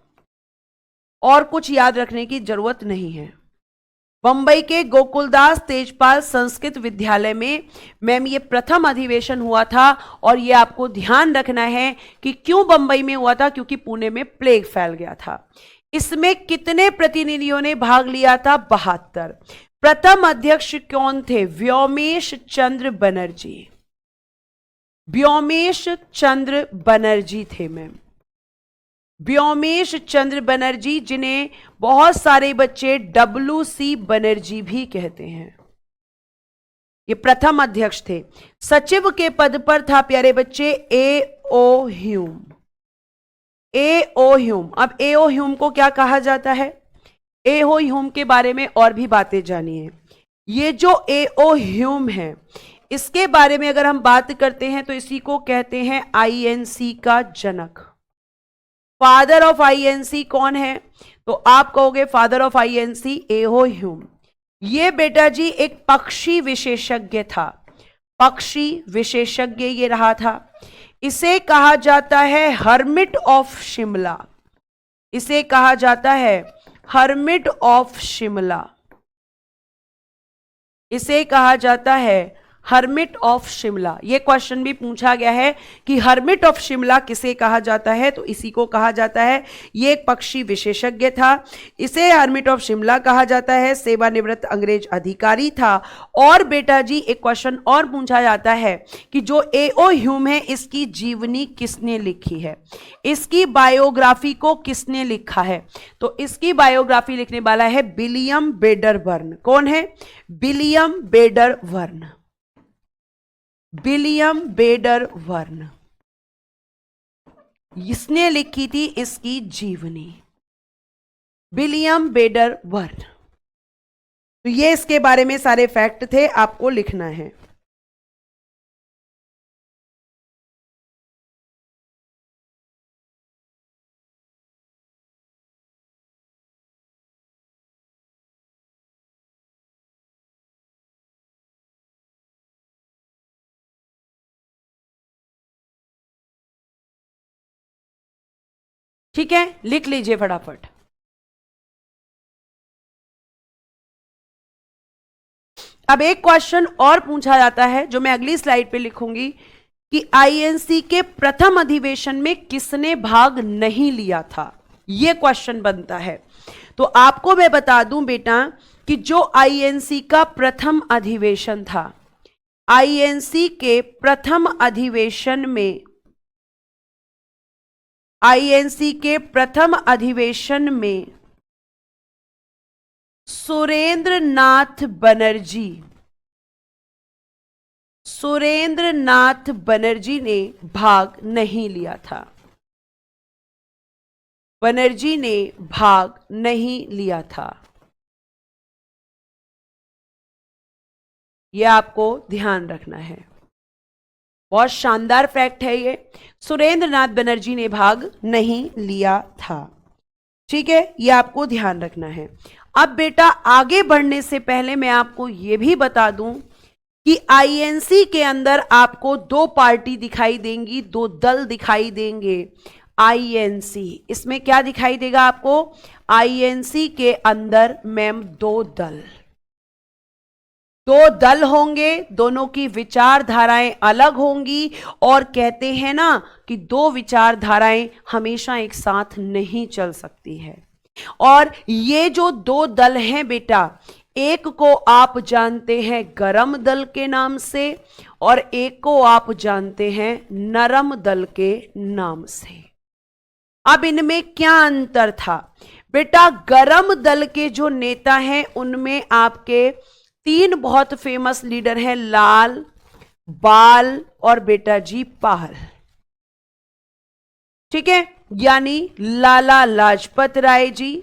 Speaker 1: और कुछ याद रखने की जरूरत नहीं है। बंबई के गोकुलदास तेजपाल संस्कृत विद्यालय में मैम ये प्रथम अधिवेशन हुआ था, और ये आपको ध्यान रखना है कि क्यों बंबई में हुआ था, क्योंकि पुणे में प्लेग फैल गया था। इसमें कितने प्रतिनिधियों ने भाग लिया था, 72। प्रथम अध्यक्ष कौन थे, व्योमेश चंद्र बनर्जी, व्योमेश चंद्र बनर्जी थे मैम, व्योमेश चंद्र बनर्जी, जिन्हें बहुत सारे बच्चे WC बनर्जी भी कहते हैं, ये प्रथम अध्यक्ष थे। सचिव के पद पर था प्यारे बच्चे एओ ह्यूम, एओ ह्यूम। अब एओ ह्यूम को क्या कहा जाता है, एओ ह्यूम के बारे में और भी बातें जानिए। ये जो एओ ह्यूम है, इसके बारे में अगर हम बात करते हैं तो इसी को कहते हैं आईएनसी का जनक। फादर ऑफ आईएनसी कौन है, तो आप कहोगे father of INC AO Hume. ये बेटा जी एक पक्षी विशेषज्ञ था, पक्षी विशेषज्ञ ये रहा था। इसे कहा जाता है हर्मिट ऑफ शिमला, इसे कहा जाता है हर्मिट ऑफ शिमला, इसे कहा जाता है हर्मिट ऑफ शिमला। यह क्वेश्चन भी पूछा गया है कि हर्मिट ऑफ शिमला किसे कहा जाता है, तो इसी को कहा जाता है, यह एक पक्षी विशेषज्ञ था, इसे हर्मिट ऑफ शिमला कहा जाता है, सेवानिवृत्त अंग्रेज अधिकारी था। और बेटा जी एक क्वेश्चन और पूछा जाता है कि जो एओ ह्यूम है इसकी जीवनी किसने लिखी है, इसकी बायोग्राफी को किसने लिखा है, तो इसकी बायोग्राफी लिखने वाला है विलियम बेडरबर्न। कौन है, विलियम बेडरबर्न, विलियम बेडरबर्न, इसने लिखी थी इसकी जीवनी, विलियम बेडरबर्न। तो ये इसके बारे में सारे फैक्ट थे, आपको लिखना है। ठीक है, लिख लीजिए फटाफट। अब एक क्वेश्चन और पूछा जाता है जो मैं अगली स्लाइड पे लिखूंगी कि आईएनसी के प्रथम अधिवेशन में किसने भाग नहीं लिया था, यह क्वेश्चन बनता है। तो आपको मैं बता दूं बेटा कि जो आईएनसी का प्रथम अधिवेशन था, आईएनसी के प्रथम अधिवेशन में, आईएनसी के प्रथम अधिवेशन में सुरेंद्र नाथ बनर्जी, सुरेंद्र नाथ बनर्जी ने भाग नहीं लिया था, बनर्जी ने भाग नहीं लिया था। यह आपको ध्यान रखना है, बहुत शानदार फैक्ट है ये। सुरेंद्र नाथ बनर्जी ने भाग नहीं लिया था, ठीक है, यह आपको ध्यान रखना है। अब बेटा आगे बढ़ने से पहले मैं आपको यह भी बता दूं कि आईएनसी के अंदर आपको दो पार्टी दिखाई देंगी, दो दल दिखाई देंगे। आईएनसी, इसमें क्या दिखाई देगा आपको? आईएनसी के अंदर मैम दो दल, दो दल होंगे, दोनों की विचारधाराएं अलग होंगी, और कहते हैं ना कि दो विचारधाराएं हमेशा एक साथ नहीं चल सकती है। और ये जो दो दल हैं बेटा, एक को आप जानते हैं गरम दल के नाम से और एक को आप जानते हैं नरम दल के नाम से। अब इनमें क्या अंतर था बेटा? गरम दल के जो नेता हैं उनमें आपके तीन बहुत फेमस लीडर हैं, लाल, बाल और बेटा जी पाल, ठीक है, यानी लाला लाजपत राय जी,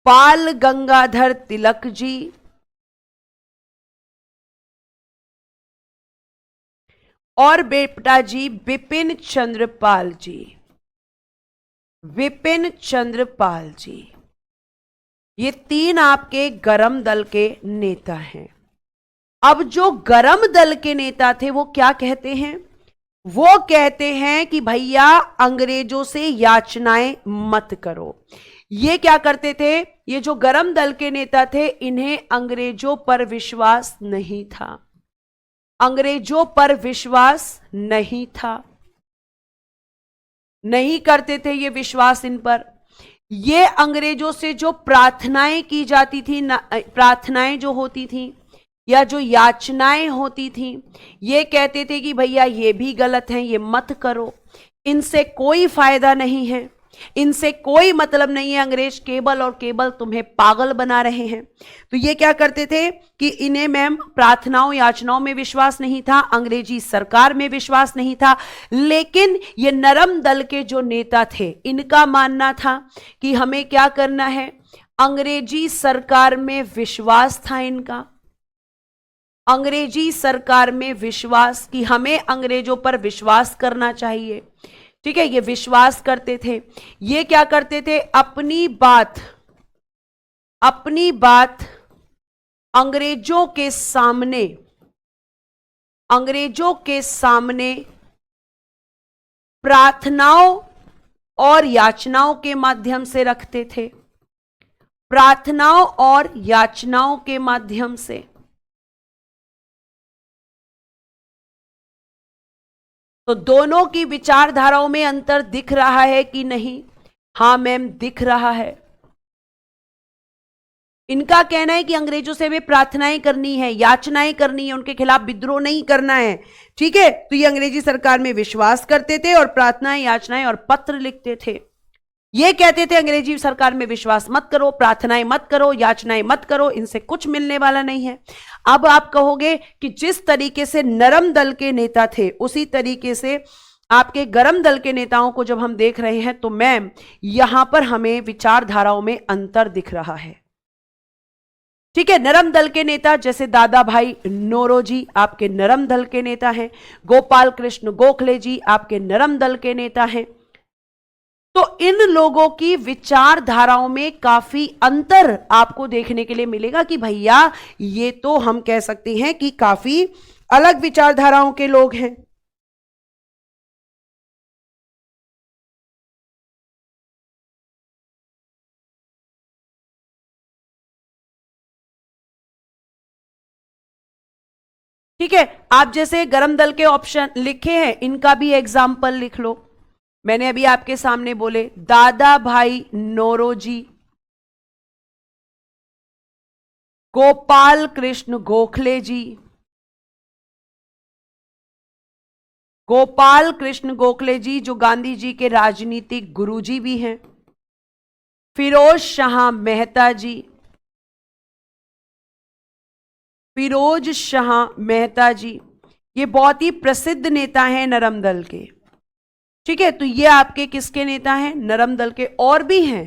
Speaker 1: बाल गंगाधर तिलक जी और बेटा जी बिपिन चंद्र पाल जी, विपिन चंद्र पाल जी। ये तीन आपके गरम दल के नेता हैं। अब जो गरम दल के नेता थे वो क्या कहते हैं? वो कहते हैं कि भैया अंग्रेजों से याचनाएं मत करो। ये क्या करते थे? ये जो गरम दल के नेता थे इन्हें अंग्रेजों पर विश्वास नहीं था, अंग्रेजों पर विश्वास नहीं था, नहीं करते थे ये विश्वास इन पर। ये अंग्रेजों से जो प्रार्थनाएं की जाती थी, प्रार्थनाएं जो होती थी या जो याचनाएं होती थी, ये कहते थे कि भैया ये भी गलत है, ये मत करो, इनसे कोई फायदा नहीं है, इनसे कोई मतलब नहीं है, अंग्रेज केवल और केवल तुम्हें पागल बना रहे हैं। तो ये क्या करते थे कि इन्हें मैम प्रार्थनाओं याचनाओं में विश्वास नहीं था, अंग्रेजी सरकार में विश्वास नहीं था। लेकिन ये नरम दल के जो नेता थे इनका मानना था कि हमें क्या करना है, अंग्रेजी सरकार में विश्वास था इनका, अंग्रेजी सरकार में विश्वास, कि हमें अंग्रेजों पर विश्वास करना चाहिए, ठीक है, ये विश्वास करते थे। ये क्या करते थे? अपनी बात अंग्रेजों के सामने, अंग्रेजों के सामने प्रार्थनाओं और याचनाओं के माध्यम से रखते थे, प्रार्थनाओं और याचनाओं के माध्यम से। तो दोनों की विचारधाराओं में अंतर दिख रहा है कि नहीं? हां मैम दिख रहा है। इनका कहना है कि अंग्रेजों से वे प्रार्थनाएं करनी है, याचनाएं करनी है, उनके खिलाफ विद्रोह नहीं करना है, ठीक है। तो ये अंग्रेजी सरकार में विश्वास करते थे और प्रार्थनाएं, याचनाएं और पत्र लिखते थे। ये कहते थे अंग्रेजी सरकार में विश्वास मत करो, प्रार्थनाएं मत करो, याचनाएं मत करो, इनसे कुछ मिलने वाला नहीं है। अब आप कहोगे कि जिस तरीके से नरम दल के नेता थे उसी तरीके से आपके गरम दल के नेताओं को जब हम देख रहे हैं तो मैम यहां पर हमें विचारधाराओं में अंतर दिख रहा है, ठीक है। नरम दल के नेता जैसे दादा भाई नौरोजी आपके नरम दल के नेता हैं, गोपाल कृष्ण गोखले जी आपके नरम दल के नेता हैं। तो इन लोगों की विचारधाराओं में काफी अंतर आपको देखने के लिए मिलेगा कि भैया ये तो हम कह सकते हैं कि काफी अलग विचारधाराओं के लोग हैं। ठीक है, आप जैसे गरम दल के ऑप्शन लिखे हैं, इनका भी एग्जाम्पल लिख लो। मैंने अभी आपके सामने बोले दादा भाई नौरोजी, गोपाल कृष्ण गोखले जी, गोपाल कृष्ण गोखले जी जो गांधी जी के राजनीतिक गुरुजी भी हैं, फिरोज शाह मेहता जी, फिरोज शाह मेहता जी, ये बहुत ही प्रसिद्ध नेता हैं नरम दल के। ठीक है, तो ये आपके किसके नेता हैं? नरम दल के। और भी हैं,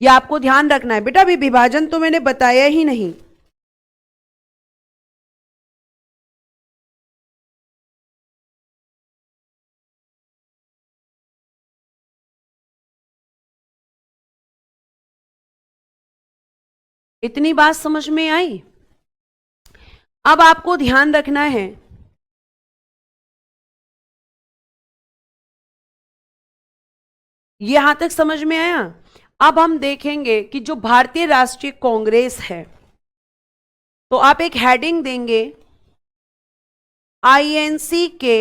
Speaker 1: ये आपको ध्यान रखना है बेटा, अभी विभाजन तो मैंने बताया ही नहीं। इतनी बात समझ में आई? अब आपको ध्यान रखना है, यहां तक समझ में आया? अब हम देखेंगे कि जो भारतीय राष्ट्रीय कांग्रेस है, तो आप एक हेडिंग देंगे आईएनसी के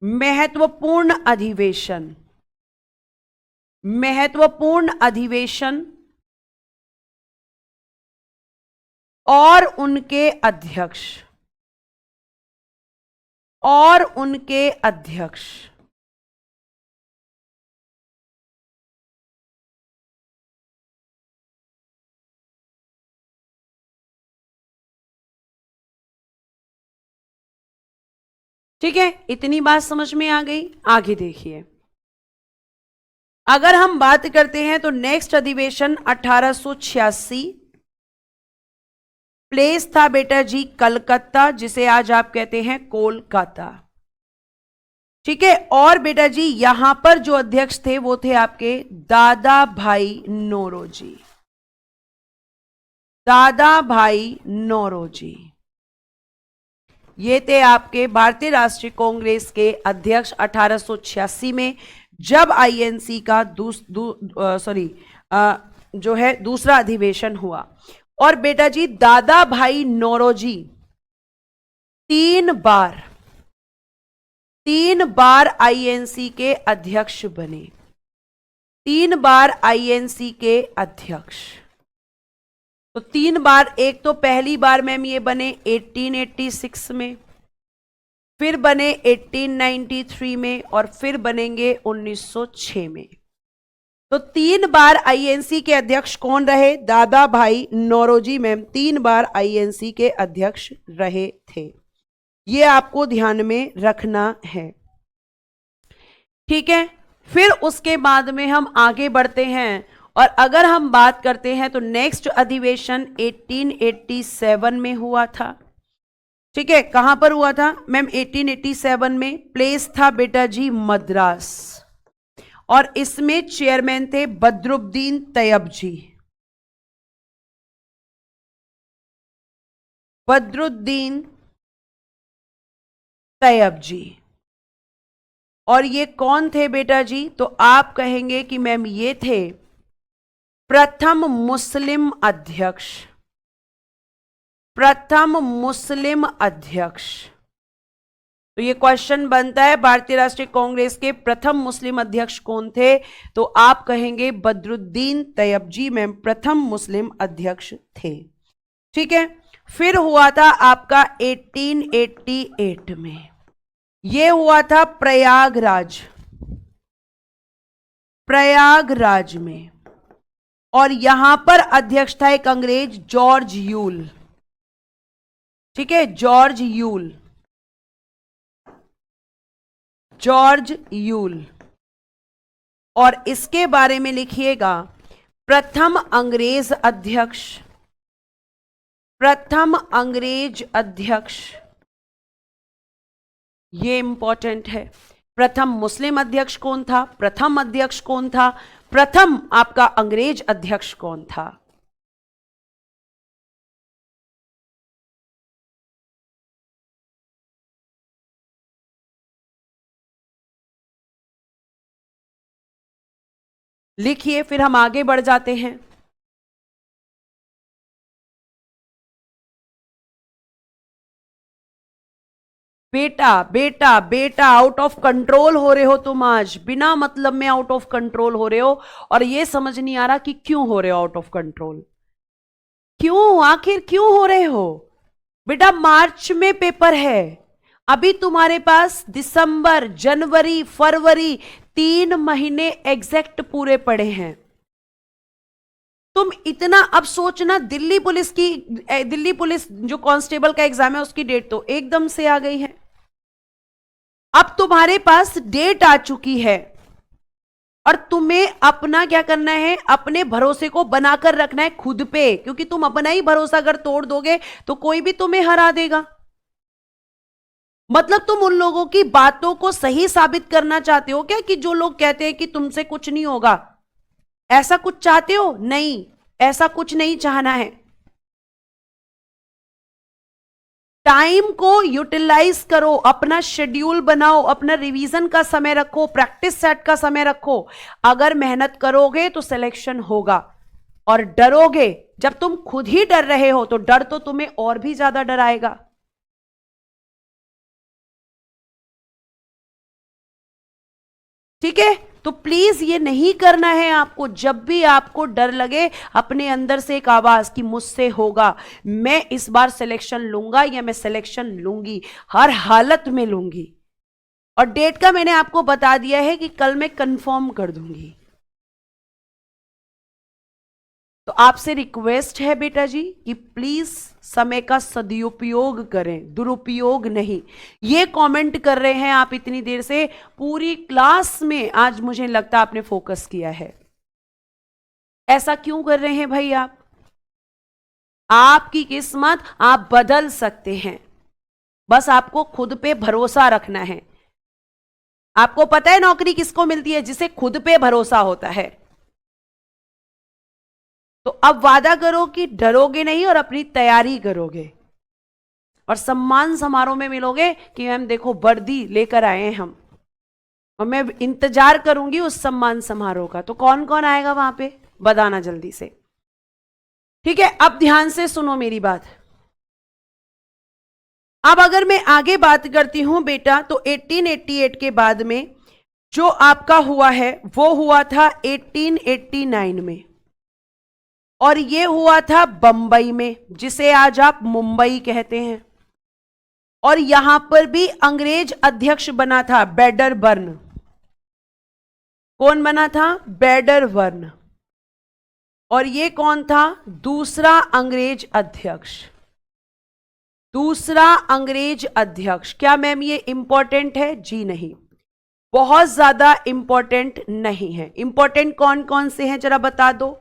Speaker 1: महत्वपूर्ण अधिवेशन, महत्वपूर्ण अधिवेशन और उनके अध्यक्ष, और उनके अध्यक्ष। ठीक है, इतनी बात समझ में आ गई? आगे देखिए, अगर हम बात करते हैं तो नेक्स्ट अधिवेशन 1886, प्लेस था बेटा जी कलकत्ता, जिसे आज आप कहते हैं कोलकाता। ठीक है, और बेटा जी यहां पर जो अध्यक्ष थे वो थे आपके दादा भाई नौरोजी, दादा भाई नौरोजी। ये थे आपके भारतीय राष्ट्रीय कांग्रेस के अध्यक्ष 1886 में, जब आईएनसी का जो है दूसरा अधिवेशन हुआ। और बेटा जी दादा भाई नौरोजी तीन बार आईएनसी के अध्यक्ष बने, 3 बार आईएनसी के अध्यक्ष। तो 3 बार, एक तो पहली बार मैम ये बने 1886 में, फिर बने 1893 में, और फिर बनेंगे 1906 में। तो 3 बार आईएनसी के अध्यक्ष कौन रहे? दादा भाई नौरोजी मैम 3 बार आईएनसी के अध्यक्ष रहे थे। ये आपको ध्यान में रखना है। ठीक है, फिर उसके बाद में हम आगे बढ़ते हैं, और अगर हम बात करते हैं तो नेक्स्ट अधिवेशन 1887 में हुआ था। ठीक है, कहां पर हुआ था मैम? 1887 में। प्लेस था बेटा जी मद्रास, और इसमें चेयरमैन थे बदरुद्दीन तैयब जी, बदरुद्दीन तैयब जी। और ये कौन थे बेटा जी? तो आप कहेंगे कि मैम ये थे प्रथम मुस्लिम अध्यक्ष, प्रथम मुस्लिम अध्यक्ष। तो ये क्वेश्चन बनता है भारतीय राष्ट्रीय कांग्रेस के प्रथम मुस्लिम अध्यक्ष कौन थे? तो आप कहेंगे बदरुद्दीन तैयब जी मैम प्रथम मुस्लिम अध्यक्ष थे। ठीक है, फिर हुआ था आपका 1888 में, ये हुआ था प्रयागराज, प्रयागराज में, और यहां पर अध्यक्ष था एक अंग्रेज जॉर्ज यूल। ठीक है, जॉर्ज यूल, जॉर्ज यूल। और इसके बारे में लिखिएगा प्रथम अंग्रेज अध्यक्ष, प्रथम अंग्रेज अध्यक्ष, ये इंपॉर्टेंट है। प्रथम मुस्लिम अध्यक्ष कौन था? प्रथम अध्यक्ष कौन था? प्रथम आपका अंग्रेज अध्यक्ष कौन था? लिखिए, फिर हम आगे बढ़ जाते हैं। बेटा बेटा बेटा, आउट ऑफ कंट्रोल हो रहे हो तुम आज, बिना मतलब में आउट ऑफ कंट्रोल हो रहे हो, और ये समझ नहीं आ रहा कि क्यों हो रहे हो आउट ऑफ कंट्रोल, क्यों, आखिर क्यों हो रहे हो। बेटा मार्च में पेपर है, अभी तुम्हारे पास दिसंबर, जनवरी, फरवरी, 3 महीने एग्जैक्ट पूरे पड़े हैं। तुम इतना अब सोचना, दिल्ली पुलिस जो कांस्टेबल का एग्जाम है उसकी डेट तो एकदम से आ गई है। अब तुम्हारे पास डेट आ चुकी है और तुम्हें अपना क्या करना है, अपने भरोसे को बनाकर रखना है खुद पे, क्योंकि तुम अपना ही भरोसा अगर तोड़ दोगे तो कोई भी तुम्हें हरा देगा। मतलब तुम उन लोगों की बातों को सही साबित करना चाहते हो क्या, कि जो लोग कहते हैं कि तुमसे कुछ नहीं होगा, ऐसा कुछ चाहते हो? नहीं, ऐसा कुछ नहीं चाहना है। टाइम को यूटिलाइज करो, अपना शेड्यूल बनाओ, अपना रिवीजन का समय रखो, प्रैक्टिस सेट का समय रखो। अगर मेहनत करोगे तो सिलेक्शन होगा, और डरोगे, जब तुम खुद ही डर रहे हो तो डर तो तुम्हें और भी ज्यादा डराएगा। ठीक है, तो प्लीज ये नहीं करना है आपको। जब भी आपको डर लगे, अपने अंदर से एक आवाज कि मुझसे होगा, मैं इस बार सिलेक्शन लूंगा या मैं सिलेक्शन लूंगी, हर हालत में लूंगी। और डेट का मैंने आपको बता दिया है कि कल मैं कंफर्म कर दूंगी। तो आपसे रिक्वेस्ट है बेटा जी कि प्लीज समय का सदुपयोग करें, दुरुपयोग नहीं। ये कमेंट कर रहे हैं आप इतनी देर से, पूरी क्लास में आज मुझे लगता है आपने फोकस किया है। ऐसा क्यों कर रहे हैं भाई आप? आपकी किस्मत आप बदल सकते हैं, बस आपको खुद पे भरोसा रखना है। आपको पता है नौकरी किसको मिलती है? जिसे खुद पे भरोसा होता है। तो अब वादा करो कि डरोगे नहीं और अपनी तैयारी करोगे, और सम्मान समारोह में मिलोगे कि मैम देखो वर्दी लेकर आए हैं हम, और मैं इंतजार करूंगी उस सम्मान समारोह का। तो कौन कौन आएगा वहां पे बताना जल्दी से। ठीक है, अब ध्यान से सुनो मेरी बात। अब अगर मैं आगे बात करती हूं बेटा, तो 1888 के बाद में जो आपका हुआ है वो हुआ था 1889 में, और ये हुआ था बंबई में, जिसे आज आप मुंबई कहते हैं। और यहां पर भी अंग्रेज अध्यक्ष बना था बैडरबर्न। कौन बना था? बैडरबर्न। और ये कौन था? दूसरा अंग्रेज अध्यक्ष। दूसरा अंग्रेज अध्यक्ष। क्या मैम ये इंपॉर्टेंट है? जी नहीं, बहुत ज्यादा इंपॉर्टेंट नहीं है। इंपॉर्टेंट कौन कौन से हैं जरा बता दो।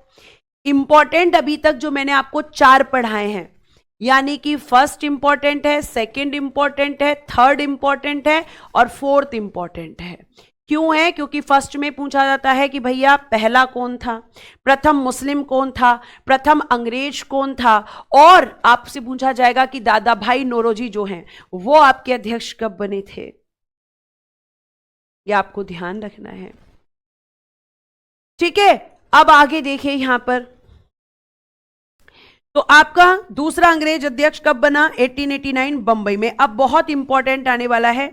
Speaker 1: इंपॉर्टेंट अभी तक जो मैंने आपको 4 पढ़ाए हैं, यानी कि फर्स्ट इंपॉर्टेंट है, सेकंड इंपॉर्टेंट है, थर्ड इंपॉर्टेंट है, और फोर्थ इंपॉर्टेंट है। क्यों है? क्योंकि फर्स्ट में पूछा जाता है कि भैया पहला कौन था, प्रथम मुस्लिम कौन था, प्रथम अंग्रेज कौन था, और आपसे पूछा जाएगा कि दादा भाई नौरोजी जो हैं वो आपके अध्यक्ष कब बने थे। ये आपको ध्यान रखना है। ठीक है, अब आगे देखिए यहां पर, तो आपका दूसरा अंग्रेज अध्यक्ष कब बना? 1889 बंबई में। अब बहुत इंपॉर्टेंट आने वाला है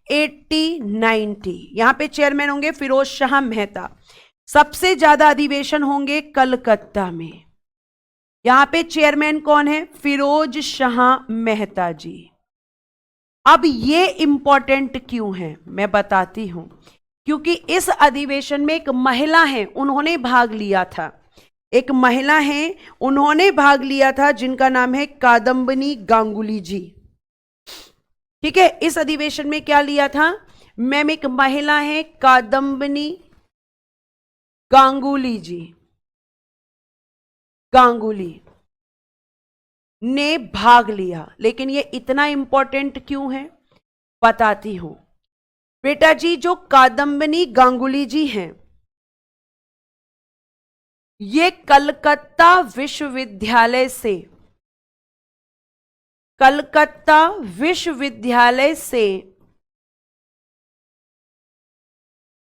Speaker 1: 1890। यहां पे चेयरमैन होंगे फिरोज शाह मेहता। सबसे ज्यादा अधिवेशन होंगे कलकत्ता में। यहां पे चेयरमैन कौन है? फिरोज शाह मेहता जी। अब ये इंपॉर्टेंट क्यों है मैं बताती हूं। क्योंकि इस अधिवेशन में एक महिला है, उन्होंने भाग लिया था। एक महिला है, उन्होंने भाग लिया था, जिनका नाम है कादम्बिनी गांगुली जी। ठीक है, इस अधिवेशन में क्या लिया था मैम? एक महिला है कादम्बिनी गांगुली जी, गांगुली ने भाग लिया। लेकिन ये इतना इंपॉर्टेंट क्यों है बताती हूं। बेटा जी, जो कादम्बिनी गांगुली जी हैं, ये कलकत्ता विश्वविद्यालय से, कलकत्ता विश्वविद्यालय से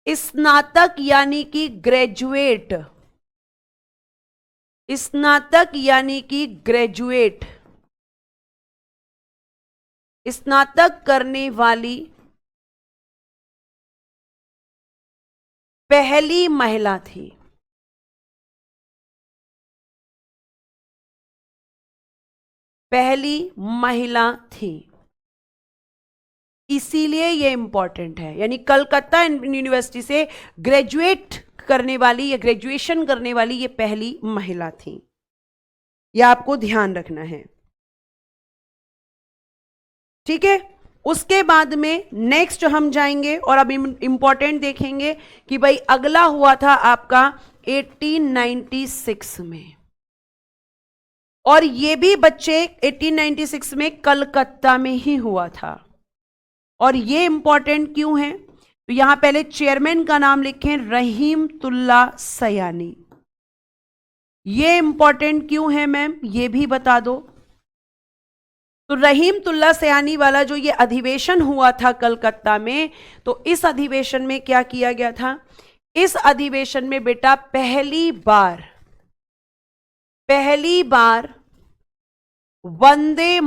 Speaker 1: स्नातक यानी कि ग्रेजुएट, स्नातक यानी कि ग्रेजुएट स्नातक करने वाली पहली महिला थी। पहली महिला थी, इसीलिए ये इंपॉर्टेंट है। यानी कलकत्ता यूनिवर्सिटी से ग्रेजुएट करने वाली या ग्रेजुएशन करने वाली ये पहली महिला थी, यह आपको ध्यान रखना है। ठीक है, उसके बाद में नेक्स्ट हम जाएंगे और अब इंपॉर्टेंट देखेंगे कि भाई अगला हुआ था आपका 1896 में, और ये भी बच्चे 1896 में कलकत्ता में ही हुआ था। और ये इंपॉर्टेंट क्यों है, तो यहां पहले चेयरमैन का नाम लिखें, रहीमतुल्ला सयानी। ये इंपॉर्टेंट क्यों है मैम, ये भी बता दो। तो रहीमतुल्ला सयानी वाला जो ये अधिवेशन हुआ था कलकत्ता में, तो इस अधिवेशन में क्या किया गया था, इस अधिवेशन में बेटा पहली बार वंदे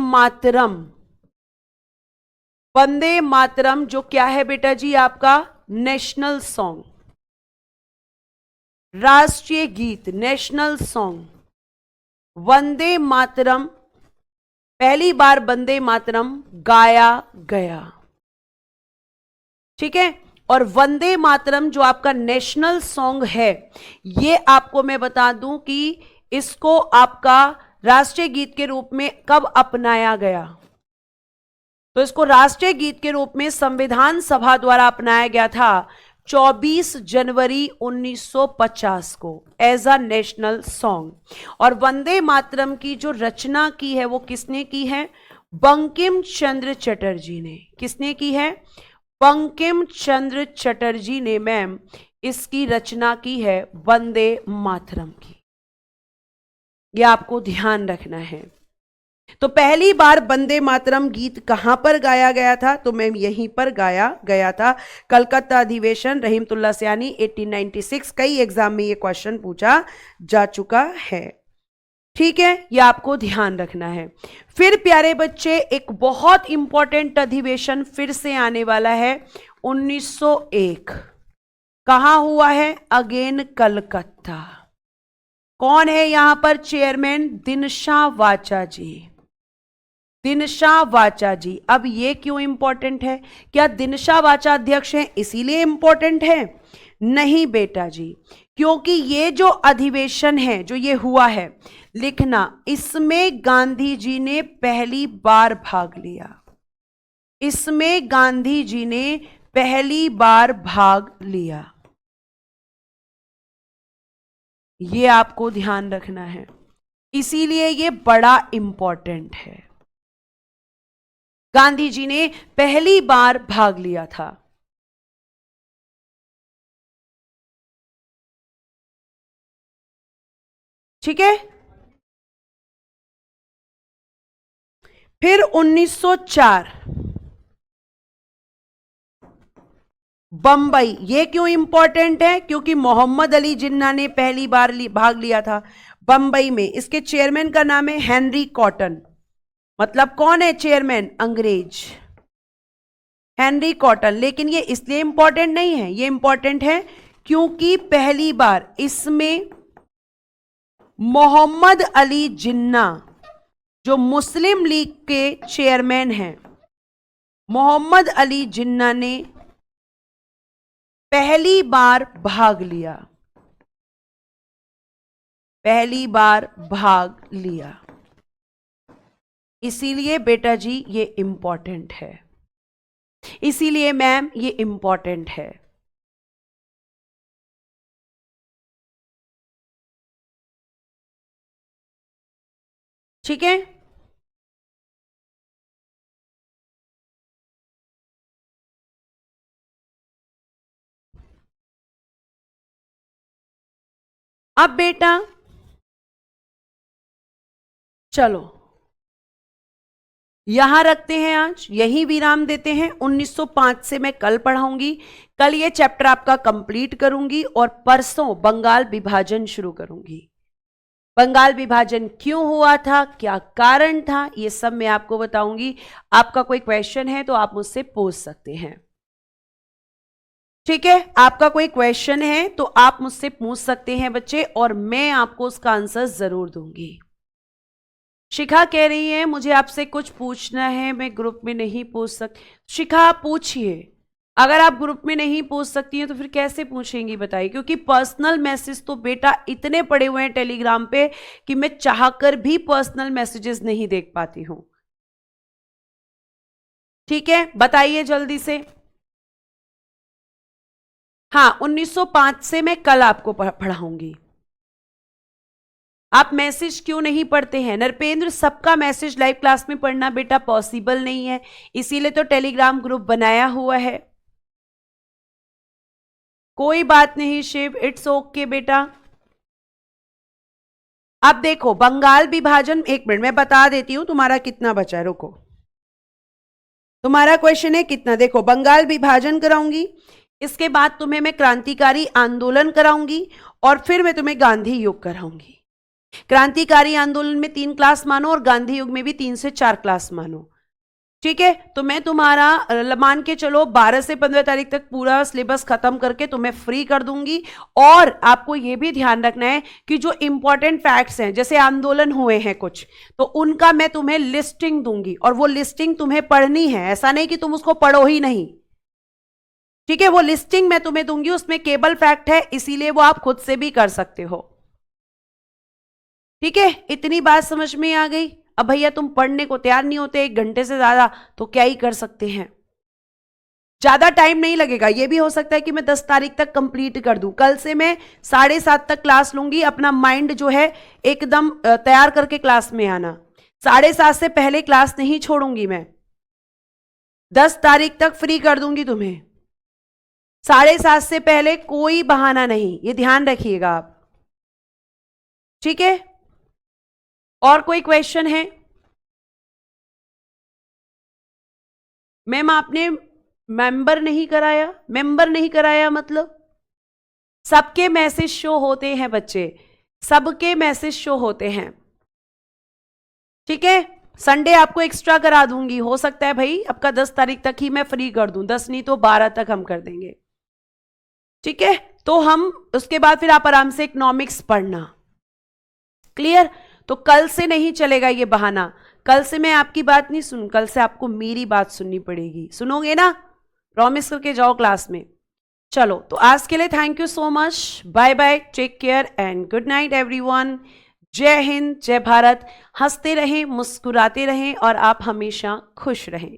Speaker 1: मातरम जो क्या है बेटा जी, आपका नेशनल सॉन्ग, राष्ट्रीय गीत, नेशनल सॉन्ग वंदे मातरम, पहली बार वंदे मातरम गाया गया। ठीक है, और वंदे मातरम जो आपका नेशनल सॉन्ग है, ये आपको मैं बता दूं कि इसको आपका राष्ट्रीय गीत के रूप में कब अपनाया गया, तो इसको राष्ट्रीय गीत के रूप में संविधान सभा द्वारा अपनाया गया था 24 जनवरी 1950 को एज अ नेशनल सॉन्ग। और वंदे मातरम की जो रचना की है वो किसने की है, बंकिम चंद्र चटर्जी ने। किसने की है, बंकिम चंद्र चटर्जी ने मैम इसकी रचना की है, वंदे मातरम की। यह आपको ध्यान रखना है। तो पहली बार वंदे मातरम गीत कहां पर गाया गया था, तो मैम यहीं पर गाया गया था, कलकत्ता अधिवेशन, रहीमतुल्ला सयानी 1896। कई एग्जाम में ये क्वेश्चन पूछा जा चुका है। ठीक है, ये आपको ध्यान रखना है। फिर प्यारे बच्चे एक बहुत इंपॉर्टेंट अधिवेशन फिर से आने वाला है 1901। कहां हुआ है, अगेन कलकत्ता। कौन है यहां पर चेयरमैन, दिनशा वाचा जी, दिनशा वाचा जी। अब ये क्यों इंपॉर्टेंट है, क्या दिनशा वाचा अध्यक्ष हैं इसीलिए इंपॉर्टेंट है, नहीं बेटा जी, क्योंकि ये जो अधिवेशन है जो ये हुआ है, लिखना, इसमें गांधी जी ने पहली बार भाग लिया, इसमें गांधी जी ने पहली बार भाग लिया। ये आपको ध्यान रखना है, इसीलिए ये बड़ा इंपॉर्टेंट है। गांधी जी ने पहली बार भाग लिया था। ठीक है, फिर 1904 बंबई। ये क्यों इंपॉर्टेंट है, क्योंकि मोहम्मद अली जिन्ना ने पहली बार भाग लिया था बंबई में। इसके चेयरमैन का नाम है हेनरी कॉटन। मतलब कौन है चेयरमैन, अंग्रेज, हेनरी कॉटन। लेकिन ये इसलिए इंपॉर्टेंट नहीं है, ये इंपॉर्टेंट है क्योंकि पहली बार इसमें मोहम्मद अली जिन्ना जो मुस्लिम लीग के चेयरमैन हैं, मोहम्मद अली जिन्ना ने पहली बार भाग लिया, पहली बार भाग लिया। इसीलिए बेटा जी ये इंपॉर्टेंट है, इसीलिए मैम ये इंपॉर्टेंट है। ठीक है, अब बेटा चलो यहां रखते हैं, आज यही विराम देते हैं। 1905 से मैं कल पढ़ाऊंगी, कल ये चैप्टर आपका कंप्लीट करूंगी और परसों बंगाल विभाजन शुरू करूंगी। बंगाल विभाजन क्यों हुआ था, क्या कारण था, ये सब मैं आपको बताऊंगी। आपका कोई क्वेश्चन है तो आप मुझसे पूछ सकते हैं। ठीक है, आपका कोई क्वेश्चन है तो आप मुझसे पूछ सकते हैं बच्चे, और मैं आपको उसका आंसर जरूर दूंगी। शिखा कह रही है मुझे आपसे कुछ पूछना है, मैं ग्रुप में नहीं पूछ सकती। शिखा आप पूछिए, अगर आप ग्रुप में नहीं पूछ सकती हैं तो फिर कैसे पूछेंगी बताइए, क्योंकि पर्सनल मैसेज तो बेटा इतने पड़े हुए हैं टेलीग्राम पे कि मैं चाहकर भी पर्सनल मैसेजेस नहीं देख पाती हूं। ठीक है, बताइए जल्दी से। हाँ, 1905 से मैं कल आपको पढ़ाऊंगी। आप मैसेज क्यों नहीं पढ़ते हैं नरपेंद्र? सबका मैसेज लाइव क्लास में पढ़ना बेटा पॉसिबल नहीं है, इसीलिए तो टेलीग्राम ग्रुप बनाया हुआ है। कोई बात नहीं शिव, इट्स ओके बेटा। अब देखो बंगाल विभाजन, एक मिनट मैं बता देती हूं तुम्हारा कितना बचा है, रुको। तुम्हारा क्वेश्चन है कितना, देखो बंगाल विभाजन कराऊंगी, इसके बाद तुम्हें मैं क्रांतिकारी आंदोलन कराऊंगी, और फिर मैं तुम्हें गांधी युग कराऊंगी। क्रांतिकारी आंदोलन में 3 क्लास मानो और गांधी युग में भी 3 से 4 क्लास मानो। ठीक है, तो मैं तुम्हारा मान के चलो 12 से 15 तारीख तक पूरा सिलेबस खत्म करके तुम्हें फ्री कर दूंगी। और आपको यह भी ध्यान रखना है कि जो इंपॉर्टेंट फैक्ट्स हैं, जैसे आंदोलन हुए हैं कुछ, तो उनका मैं तुम्हें लिस्टिंग दूंगी, और वो लिस्टिंग तुम्हें पढ़नी है, ऐसा नहीं कि तुम उसको पढ़ो ही नहीं। ठीक है, वो लिस्टिंग मैं तुम्हें दूंगी, उसमें केबल फैक्ट है, इसीलिए वो आप खुद से भी कर सकते हो। ठीक है, इतनी बात समझ में आ गई। अब भैया तुम पढ़ने को तैयार नहीं होते 1 घंटे से ज्यादा, तो क्या ही कर सकते हैं। ज्यादा टाइम नहीं लगेगा, ये भी हो सकता है कि मैं 10 तारीख तक कंप्लीट कर दूं। कल से मैं 7:30 तक क्लास लूंगी, अपना माइंड जो है एकदम तैयार करके क्लास में आना। 7:30 से पहले क्लास नहीं छोड़ूंगी मैं, 10 तारीख तक फ्री कर दूंगी तुम्हें। 7:30 से पहले कोई बहाना नहीं, ये ध्यान रखिएगा आप। ठीक है, और कोई क्वेश्चन है? मैम आपने मेंबर नहीं कराया? मेंबर नहीं कराया मतलब सबके मैसेज शो होते हैं बच्चे, सबके मैसेज शो होते हैं। ठीक है, संडे आपको एक्स्ट्रा करा दूंगी, हो सकता है भाई आपका 10 तारीख तक ही मैं फ्री कर दूं, 10 नहीं तो 12 तक हम कर देंगे। ठीक है, तो हम उसके बाद फिर आप आराम से इकोनॉमिक्स पढ़ना। क्लियर? तो कल से नहीं चलेगा ये बहाना, कल से मैं आपकी बात नहीं सुन, कल से आपको मेरी बात सुननी पड़ेगी। सुनोगे ना? प्रॉमिस करके जाओ क्लास में। चलो, तो आज के लिए thank you so much, bye bye, take care and good night everyone. जय हिंद, जय भारत। हंसते रहें, मुस्कुराते रहें और आप हमेशा खुश रहें।